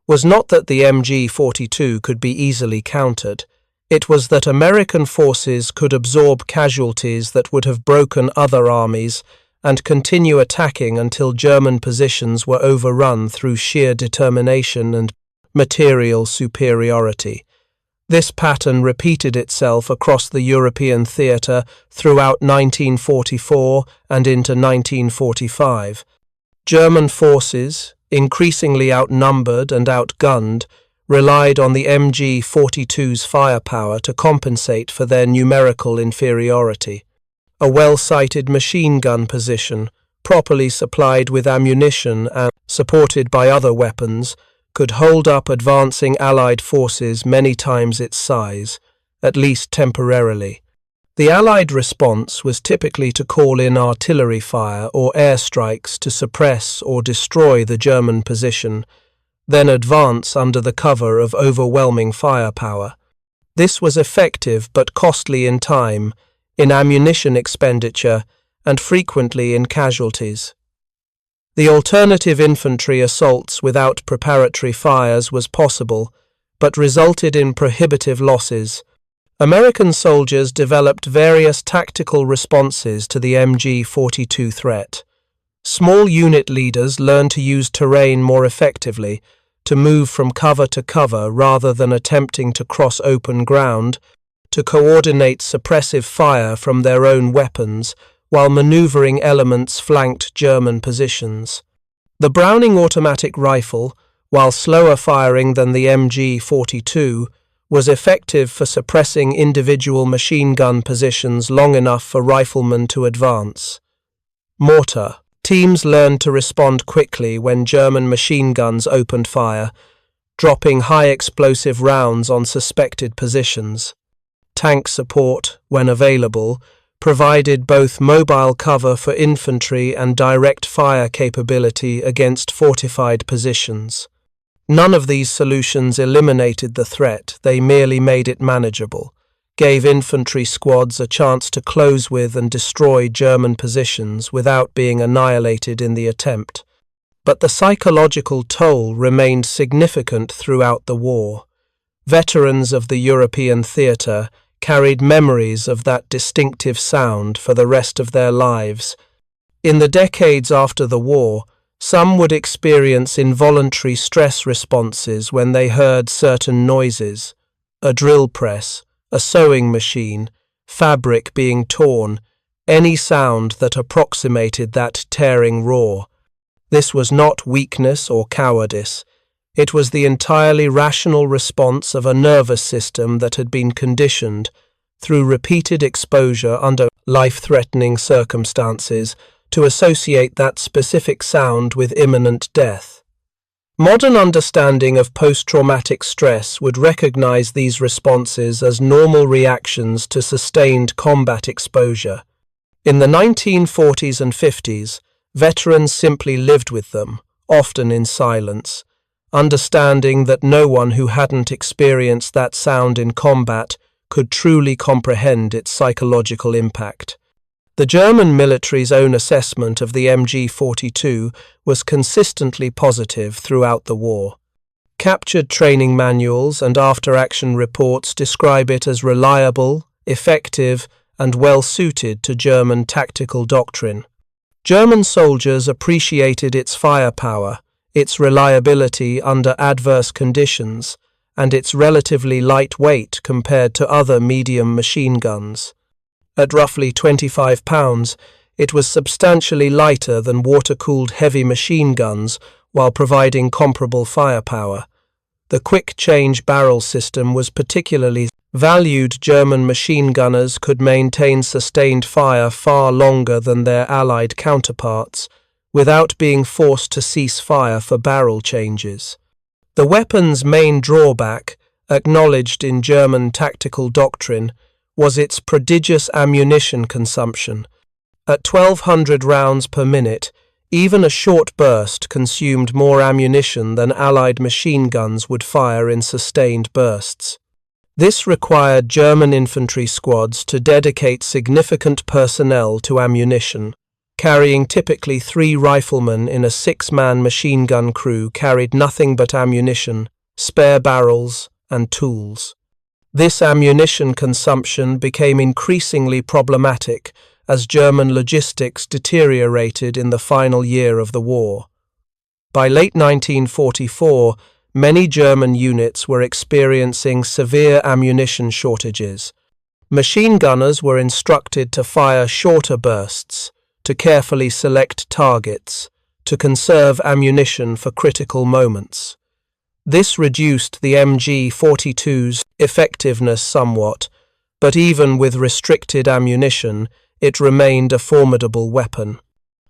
was not that the MG42 could be easily countered. It was that American forces could absorb casualties that would have broken other armies and continue attacking until German positions were overrun through sheer determination and material superiority. This pattern repeated itself across the European theatre throughout 1944 and into 1945. German forces, increasingly outnumbered and outgunned, relied on the MG42's firepower to compensate for their numerical inferiority. A well-sited machine gun position, properly supplied with ammunition and supported by other weapons, could hold up advancing Allied forces many times its size, at least temporarily. The Allied response was typically to call in artillery fire or airstrikes to suppress or destroy the German position, then advance under the cover of overwhelming firepower. This was effective but costly in time, in ammunition expenditure, and frequently in casualties. The alternative infantry assaults without preparatory fires was possible, but resulted in prohibitive losses. American soldiers developed various tactical responses to the MG42 threat. Small unit leaders learned to use terrain more effectively, to move from cover to cover rather than attempting to cross open ground, to coordinate suppressive fire from their own weapons, while maneuvering elements flanked German positions. The Browning automatic rifle, while slower firing than the MG42, was effective for suppressing individual machine gun positions long enough for riflemen to advance. Mortar. Teams learned to respond quickly when German machine guns opened fire, dropping high explosive rounds on suspected positions. Tank support, when available, provided both mobile cover for infantry and direct fire capability against fortified positions. None of these solutions eliminated the threat, they merely made it manageable, gave infantry squads a chance to close with and destroy German positions without being annihilated in the attempt. But the psychological toll remained significant throughout the war. Veterans of the European theatre carried memories of that distinctive sound for the rest of their lives. In the decades after the war, some would experience involuntary stress responses when they heard certain noises: a drill press, a sewing machine, fabric being torn, any sound that approximated that tearing roar. This was not weakness or cowardice. It was the entirely rational response of a nervous system that had been conditioned, through repeated exposure under life-threatening circumstances, to associate that specific sound with imminent death. Modern understanding of post-traumatic stress would recognize these responses as normal reactions to sustained combat exposure. In the 1940s and 50s, veterans simply lived with them, often in silence, understanding that no one who hadn't experienced that sound in combat could truly comprehend its psychological impact. The German military's own assessment of the MG42 was consistently positive throughout the war. Captured training manuals and after-action reports describe it as reliable, effective, and well-suited to German tactical doctrine. German soldiers appreciated its firepower, its reliability under adverse conditions, and its relatively light weight compared to other medium machine guns. At roughly 25 pounds, it was substantially lighter than water-cooled heavy machine guns while providing comparable firepower. The quick-change barrel system was particularly valued. German machine gunners could maintain sustained fire far longer than their Allied counterparts, without being forced to cease fire for barrel changes. The weapon's main drawback, acknowledged in German tactical doctrine, was its prodigious ammunition consumption. At 1,200 rounds per minute, even a short burst consumed more ammunition than Allied machine guns would fire in sustained bursts. This required German infantry squads to dedicate significant personnel to ammunition. carrying typically 3 riflemen in a 6-man machine gun crew carried nothing but ammunition, spare barrels, and tools. This ammunition consumption became increasingly problematic as German logistics deteriorated in the final year of the war. By late 1944, many German units were experiencing severe ammunition shortages. Machine gunners were instructed to fire shorter bursts, to carefully select targets, to conserve ammunition for critical moments. This reduced the MG42's effectiveness somewhat, but even with restricted ammunition, it remained a formidable weapon.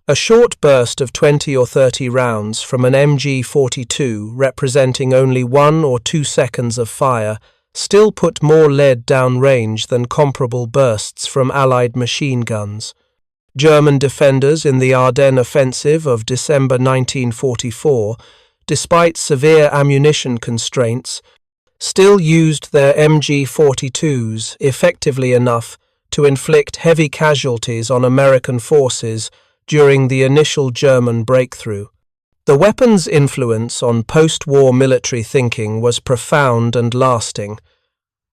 A short burst of 20 or 30 rounds from an MG42, representing only 1 or 2 seconds of fire, still put more lead downrange than comparable bursts from Allied machine guns. German defenders in the Ardennes offensive of December 1944, despite severe ammunition constraints, still used their MG42s effectively enough to inflict heavy casualties on American forces during the initial German breakthrough. The weapon's influence on post-war military thinking was profound and lasting.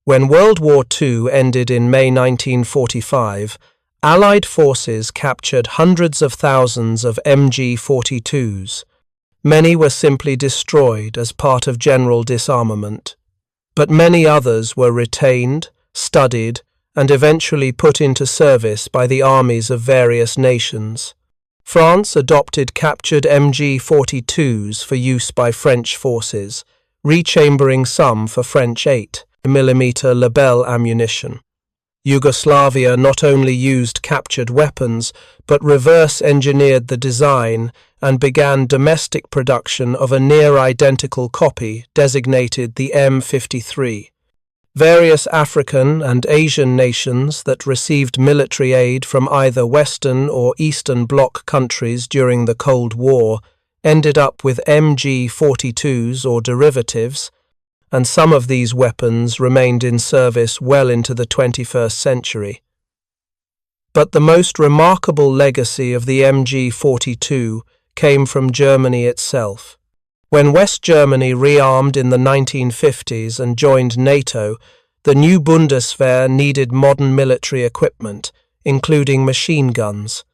When World War II ended in May 1945, Allied forces captured hundreds of thousands of MG42s. Many were simply destroyed as part of general disarmament, but many others were retained, studied, and eventually put into service by the armies of various nations. France adopted captured MG42s for use by French forces, rechambering some for French 8mm Lebel ammunition. Yugoslavia not only used captured weapons, but reverse-engineered the design and began domestic production of a near-identical copy designated the M53. Various African and Asian nations that received military aid from either Western or Eastern Bloc countries during the Cold War ended up with MG42s or derivatives, and some of these weapons remained in service well into the 21st century. But the most remarkable legacy of the MG42 came from Germany itself. When West Germany rearmed in the 1950s and joined NATO, the new Bundeswehr needed modern military equipment, including machine guns.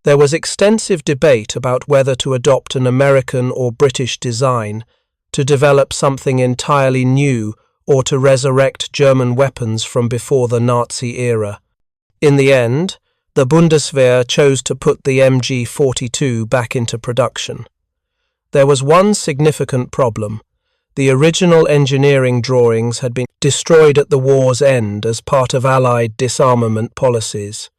There was extensive debate about whether to adopt an American or British design, to develop something entirely new, or to resurrect German weapons from before the Nazi era. In the end, the Bundeswehr chose to put the MG42 back into production. There was one significant problem. The original engineering drawings had been destroyed at the war's end as part of Allied disarmament policies.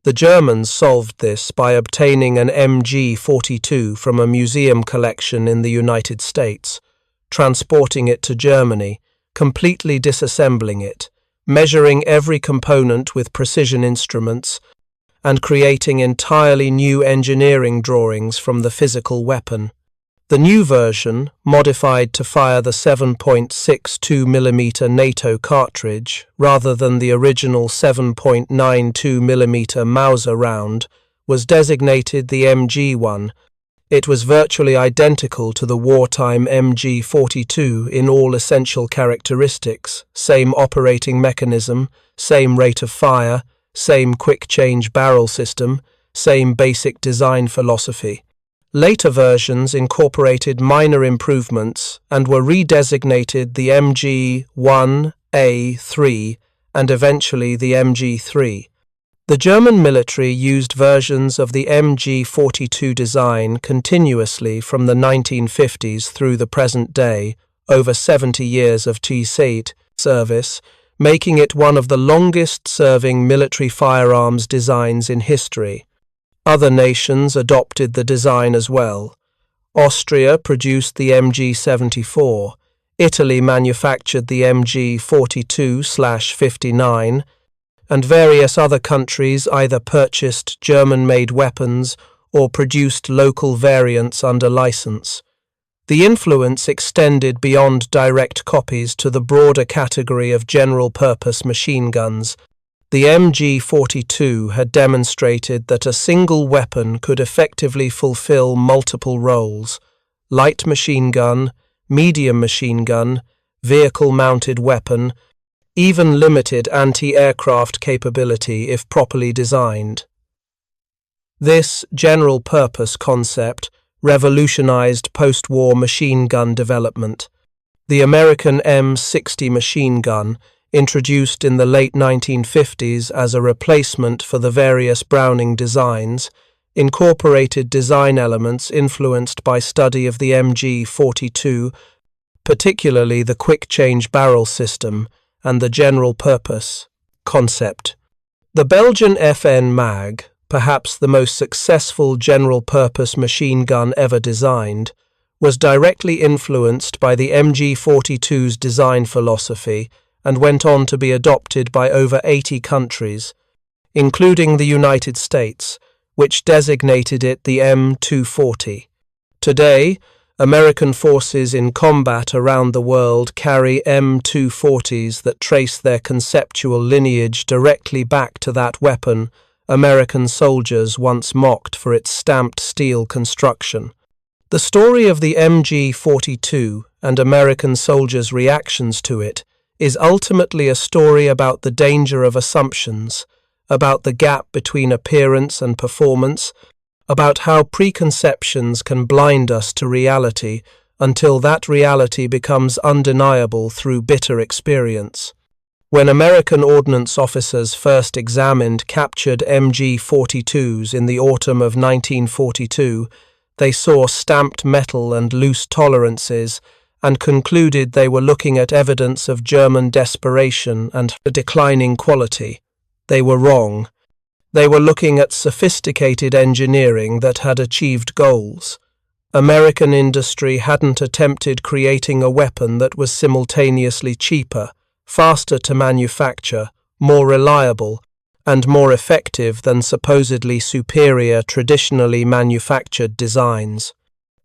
The Germans solved this by obtaining an MG42 from a museum collection in the United States, transporting it to Germany, completely disassembling it, measuring every component with precision instruments, and creating entirely new engineering drawings from the physical weapon. The new version, modified to fire the 7.62mm NATO cartridge rather than the original 7.92mm Mauser round, was designated the MG1. It was virtually identical to the wartime MG42 in all essential characteristics: same operating mechanism, same rate of fire, same quick-change barrel system, same basic design philosophy. Later versions incorporated minor improvements and were redesignated the MG1A3 and eventually the MG3. The German military used versions of the MG42 design continuously from the 1950s through the present day, over 70 years of T-SAT service, making it one of the longest-serving military firearms designs in history. Other nations adopted the design as well. Austria produced the MG74, Italy manufactured the MG42/59, and various other countries either purchased German-made weapons or produced local variants under license. The influence extended beyond direct copies to the broader category of general-purpose machine guns. The MG42 had demonstrated that a single weapon could effectively fulfill multiple roles: light machine gun, medium machine gun, vehicle-mounted weapon, even limited anti-aircraft capability if properly designed. This general-purpose concept revolutionized post-war machine gun development. The American M60 machine gun, introduced in the late 1950s as a replacement for the various Browning designs, incorporated design elements influenced by study of the MG42, particularly the quick-change barrel system and the general-purpose concept. The Belgian FN Mag, perhaps the most successful general-purpose machine gun ever designed, was directly influenced by the MG42's design philosophy and went on to be adopted by over 80 countries, including the United States, which designated it the M240. Today, American forces in combat around the world carry M240s that trace their conceptual lineage directly back to that weapon American soldiers once mocked for its stamped steel construction. The story of the MG42 and American soldiers' reactions to it is ultimately a story about the danger of assumptions, about the gap between appearance and performance, about how preconceptions can blind us to reality until that reality becomes undeniable through bitter experience. When American ordnance officers first examined captured MG42s in the autumn of 1942, they saw stamped metal and loose tolerances and concluded they were looking at evidence of German desperation and a declining quality. They were wrong. They were looking at sophisticated engineering that had achieved goals. American industry hadn't attempted creating a weapon that was simultaneously cheaper, faster to manufacture, more reliable, and more effective than supposedly superior traditionally manufactured designs.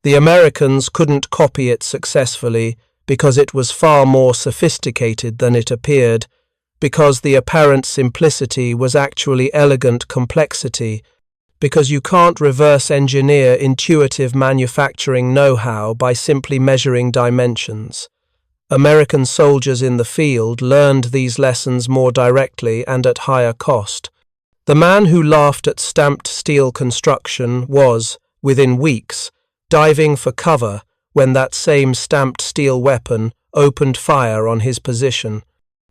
The Americans couldn't copy it successfully because it was far more sophisticated than it appeared, because the apparent simplicity was actually elegant complexity, because you can't reverse engineer intuitive manufacturing know-how by simply measuring dimensions. American soldiers in the field learned these lessons more directly and at higher cost. The man who laughed at stamped steel construction was, within weeks, diving for cover when that same stamped steel weapon opened fire on his position.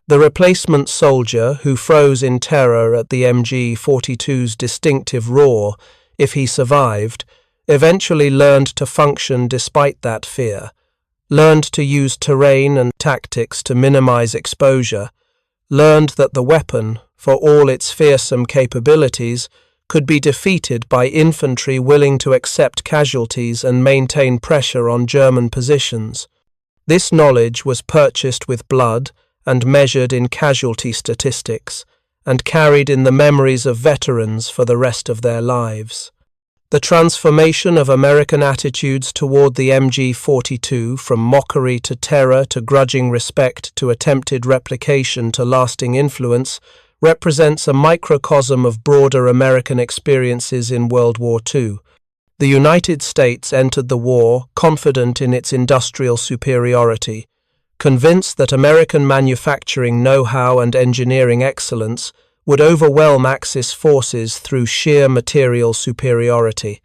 The replacement soldier, who froze in terror at the MG42's distinctive roar if he survived, eventually learned to function despite that fear, learned to use terrain and tactics to minimize exposure, learned that the weapon, for all its fearsome capabilities, could be defeated by infantry willing to accept casualties and maintain pressure on German positions. This knowledge was purchased with blood and measured in casualty statistics, and carried in the memories of veterans for the rest of their lives. The transformation of American attitudes toward the MG42 from mockery to terror to grudging respect to attempted replication to lasting influence represents a microcosm of broader American experiences in World War II. The United States entered the war confident in its industrial superiority, convinced that American manufacturing know-how and engineering excellence would overwhelm Axis forces through sheer material superiority.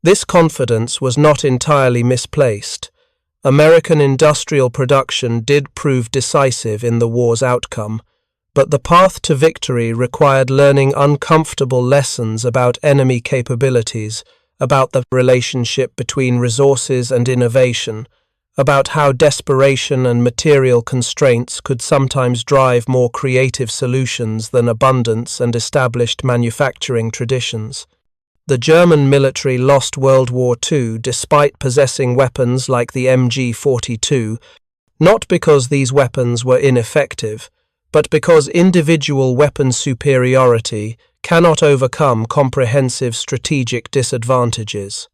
This confidence was not entirely misplaced. American industrial production did prove decisive in the war's outcome, but the path to victory required learning uncomfortable lessons about enemy capabilities, about the relationship between resources and innovation, about how desperation and material constraints could sometimes drive more creative solutions than abundance and established manufacturing traditions. The German military lost World War II despite possessing weapons like the MG42, not because these weapons were ineffective, but because individual weapon superiority cannot overcome comprehensive strategic disadvantages.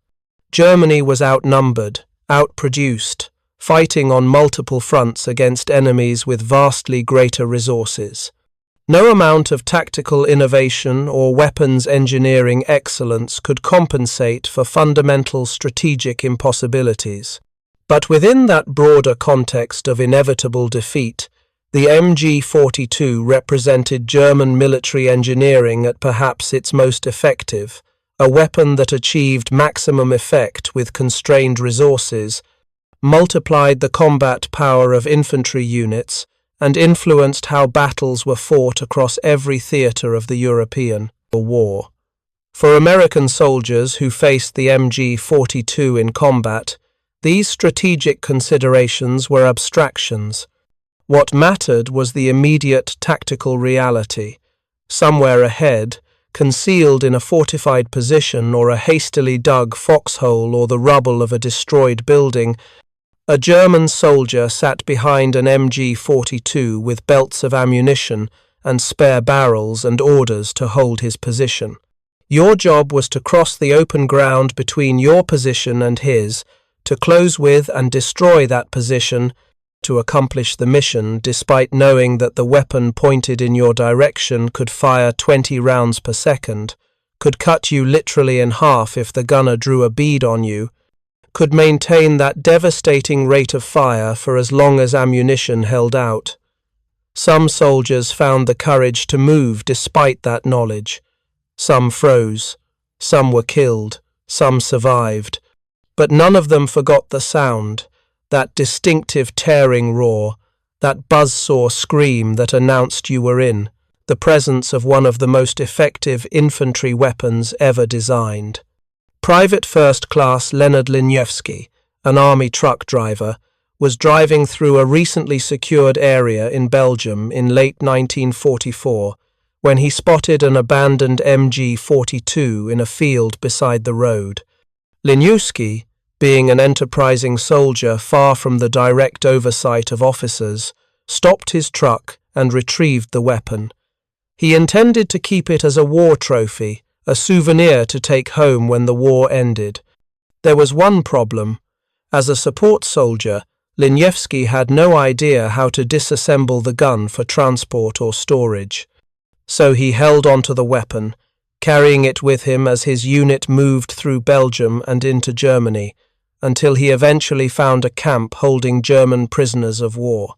Germany was outnumbered, outproduced, fighting on multiple fronts against enemies with vastly greater resources. No amount of tactical innovation or weapons engineering excellence could compensate for fundamental strategic impossibilities. But within that broader context of inevitable defeat, the MG42 represented German military engineering at perhaps its most effective, a weapon that achieved maximum effect with constrained resources, multiplied the combat power of infantry units, and influenced how battles were fought across every theatre of the European war. For American soldiers who faced the MG42 in combat, these strategic considerations were abstractions. What mattered was the immediate tactical reality. Somewhere ahead, concealed in a fortified position or a hastily dug foxhole or the rubble of a destroyed building, a German soldier sat behind an MG42 with belts of ammunition and spare barrels and orders to hold his position. Your job was to cross the open ground between your position and his, to close with and destroy that position, to accomplish the mission despite knowing that the weapon pointed in your direction could fire 20 rounds per second, could cut you literally in half if the gunner drew a bead on you, could maintain that devastating rate of fire for as long as ammunition held out. Some soldiers found the courage to move despite that knowledge. Some froze, some were killed, some survived, but none of them forgot the sound, that distinctive tearing roar, that buzzsaw scream that announced you were in, the presence of one of the most effective infantry weapons ever designed. Private First Class Leonard Liniewski, an army truck driver, was driving through a recently secured area in Belgium in late 1944 when he spotted an abandoned MG42 in a field beside the road. Liniewski, being an enterprising soldier far from the direct oversight of officers, stopped his truck and retrieved the weapon. He intended to keep it as a war trophy, a souvenir to take home when the war ended. There was one problem. As a support soldier, Liniewski had no idea how to disassemble the gun for transport or storage. So he held onto the weapon, carrying it with him as his unit moved through Belgium and into Germany, until he eventually found a camp holding German prisoners of war.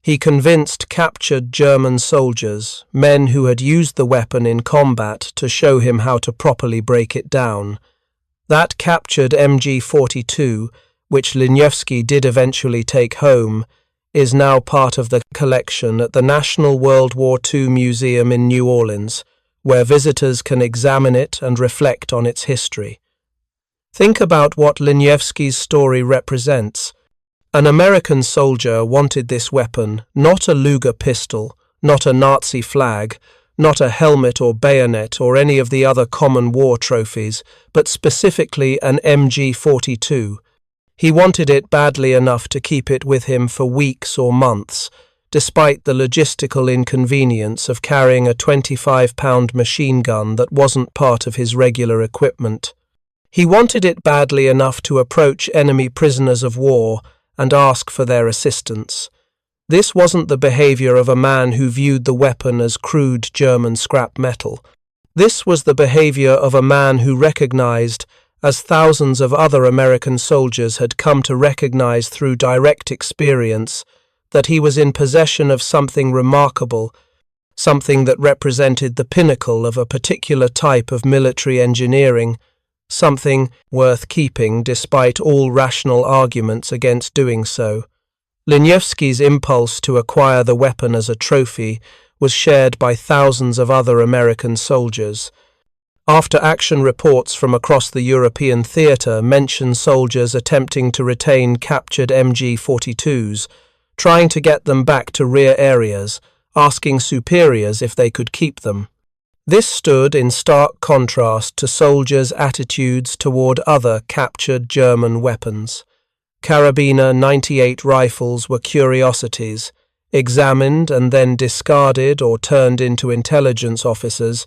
He convinced captured German soldiers, men who had used the weapon in combat, to show him how to properly break it down. That captured MG42, which Liniewski did eventually take home, is now part of the collection at the National World War II Museum in New Orleans, where visitors can examine it and reflect on its history. Think about what Liniewski's story represents. An American soldier wanted this weapon, not a Luger pistol, not a Nazi flag, not a helmet or bayonet or any of the other common war trophies, but specifically an MG42. He wanted it badly enough to keep it with him for weeks or months, despite the logistical inconvenience of carrying a 25-pound machine gun that wasn't part of his regular equipment. He wanted it badly enough to approach enemy prisoners of war and ask for their assistance. This wasn't the behavior of a man who viewed the weapon as crude German scrap metal. This was the behavior of a man who recognized, as thousands of other American soldiers had come to recognize through direct experience, that he was in possession of something remarkable, something that represented the pinnacle of a particular type of military engineering, something worth keeping despite all rational arguments against doing so. Liniewski's impulse to acquire the weapon as a trophy was shared by thousands of other American soldiers. After-action reports from across the European theatre mention soldiers attempting to retain captured MG42s, trying to get them back to rear areas, asking superiors if they could keep them. This stood in stark contrast to soldiers' attitudes toward other captured German weapons. Carabiner 98 rifles were curiosities, examined and then discarded or turned into intelligence officers.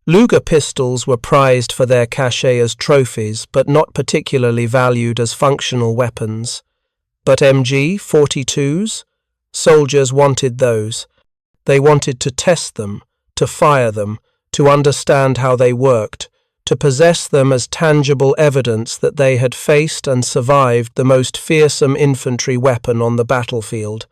Luger pistols were prized for their cachet as trophies, but not particularly valued as functional weapons. But MG42s? Soldiers wanted those. They wanted to test them, to fire them, to understand how they worked, to possess them as tangible evidence that they had faced and survived the most fearsome infantry weapon on the battlefield.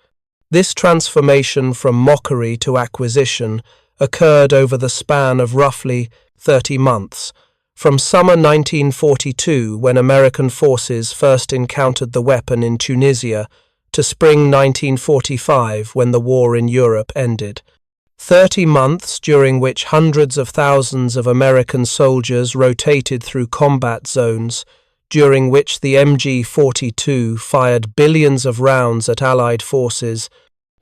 This transformation from mockery to acquisition occurred over the span of roughly 30 months, from summer 1942, when American forces first encountered the weapon in Tunisia, to spring 1945, when the war in Europe ended. 30 months during which hundreds of thousands of American soldiers rotated through combat zones, during which the MG42 fired billions of rounds at Allied forces,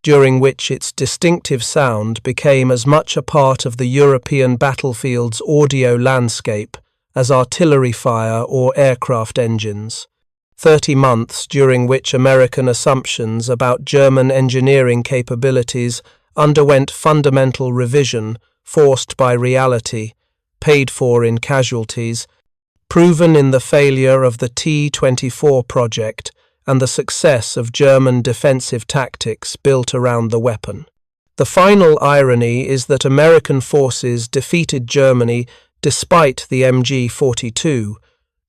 during which its distinctive sound became as much a part of the European battlefield's audio landscape as artillery fire or aircraft engines. 30 months during which American assumptions about German engineering capabilities underwent fundamental revision, forced by reality, paid for in casualties, proven in the failure of the T-24 project and the success of German defensive tactics built around the weapon. The final irony is that American forces defeated Germany despite the MG42,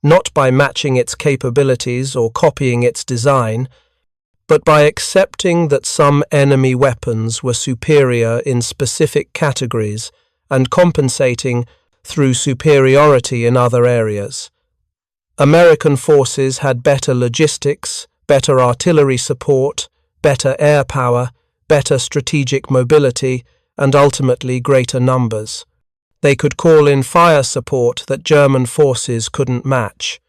not by matching its capabilities or copying its design, but by accepting that some enemy weapons were superior in specific categories and compensating through superiority in other areas. American forces had better logistics, better artillery support, better air power, better strategic mobility, and ultimately greater numbers. They could call in fire support that German forces couldn't match.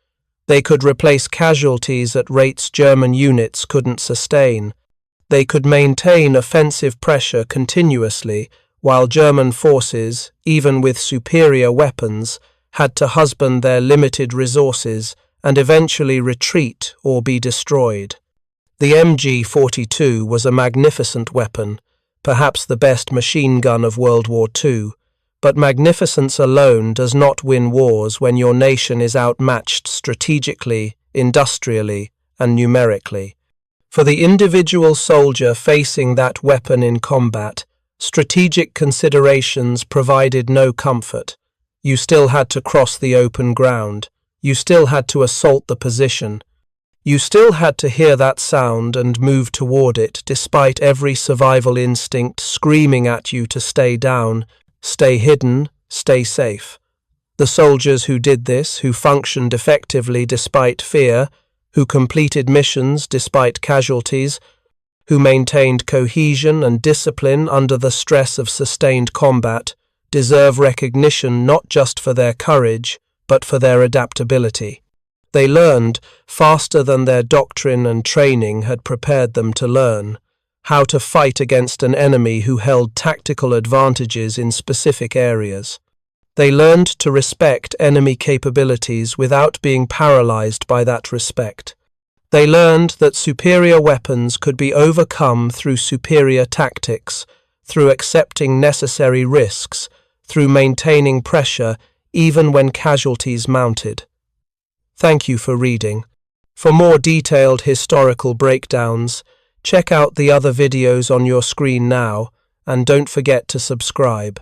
They could replace casualties at rates German units couldn't sustain. They could maintain offensive pressure continuously, while German forces, even with superior weapons, had to husband their limited resources and eventually retreat or be destroyed. The MG42 was a magnificent weapon, perhaps the best machine gun of World War II, but magnificence alone does not win wars when your nation is outmatched strategically, industrially, and numerically. For the individual soldier facing that weapon in combat, strategic considerations provided no comfort. You still had to cross the open ground. You still had to assault the position. You still had to hear that sound and move toward it, despite every survival instinct screaming at you to stay down, stay hidden, stay safe. The soldiers who did this, who functioned effectively despite fear, who completed missions despite casualties, who maintained cohesion and discipline under the stress of sustained combat, deserve recognition not just for their courage, but for their adaptability. They learned, faster than their doctrine and training had prepared them to learn, how to fight against an enemy who held tactical advantages in specific areas. They learned to respect enemy capabilities without being paralyzed by that respect. They learned that superior weapons could be overcome through superior tactics, through accepting necessary risks, through maintaining pressure even when casualties mounted. Thank you for reading. For more detailed historical breakdowns, check out the other videos on your screen now, and don't forget to subscribe.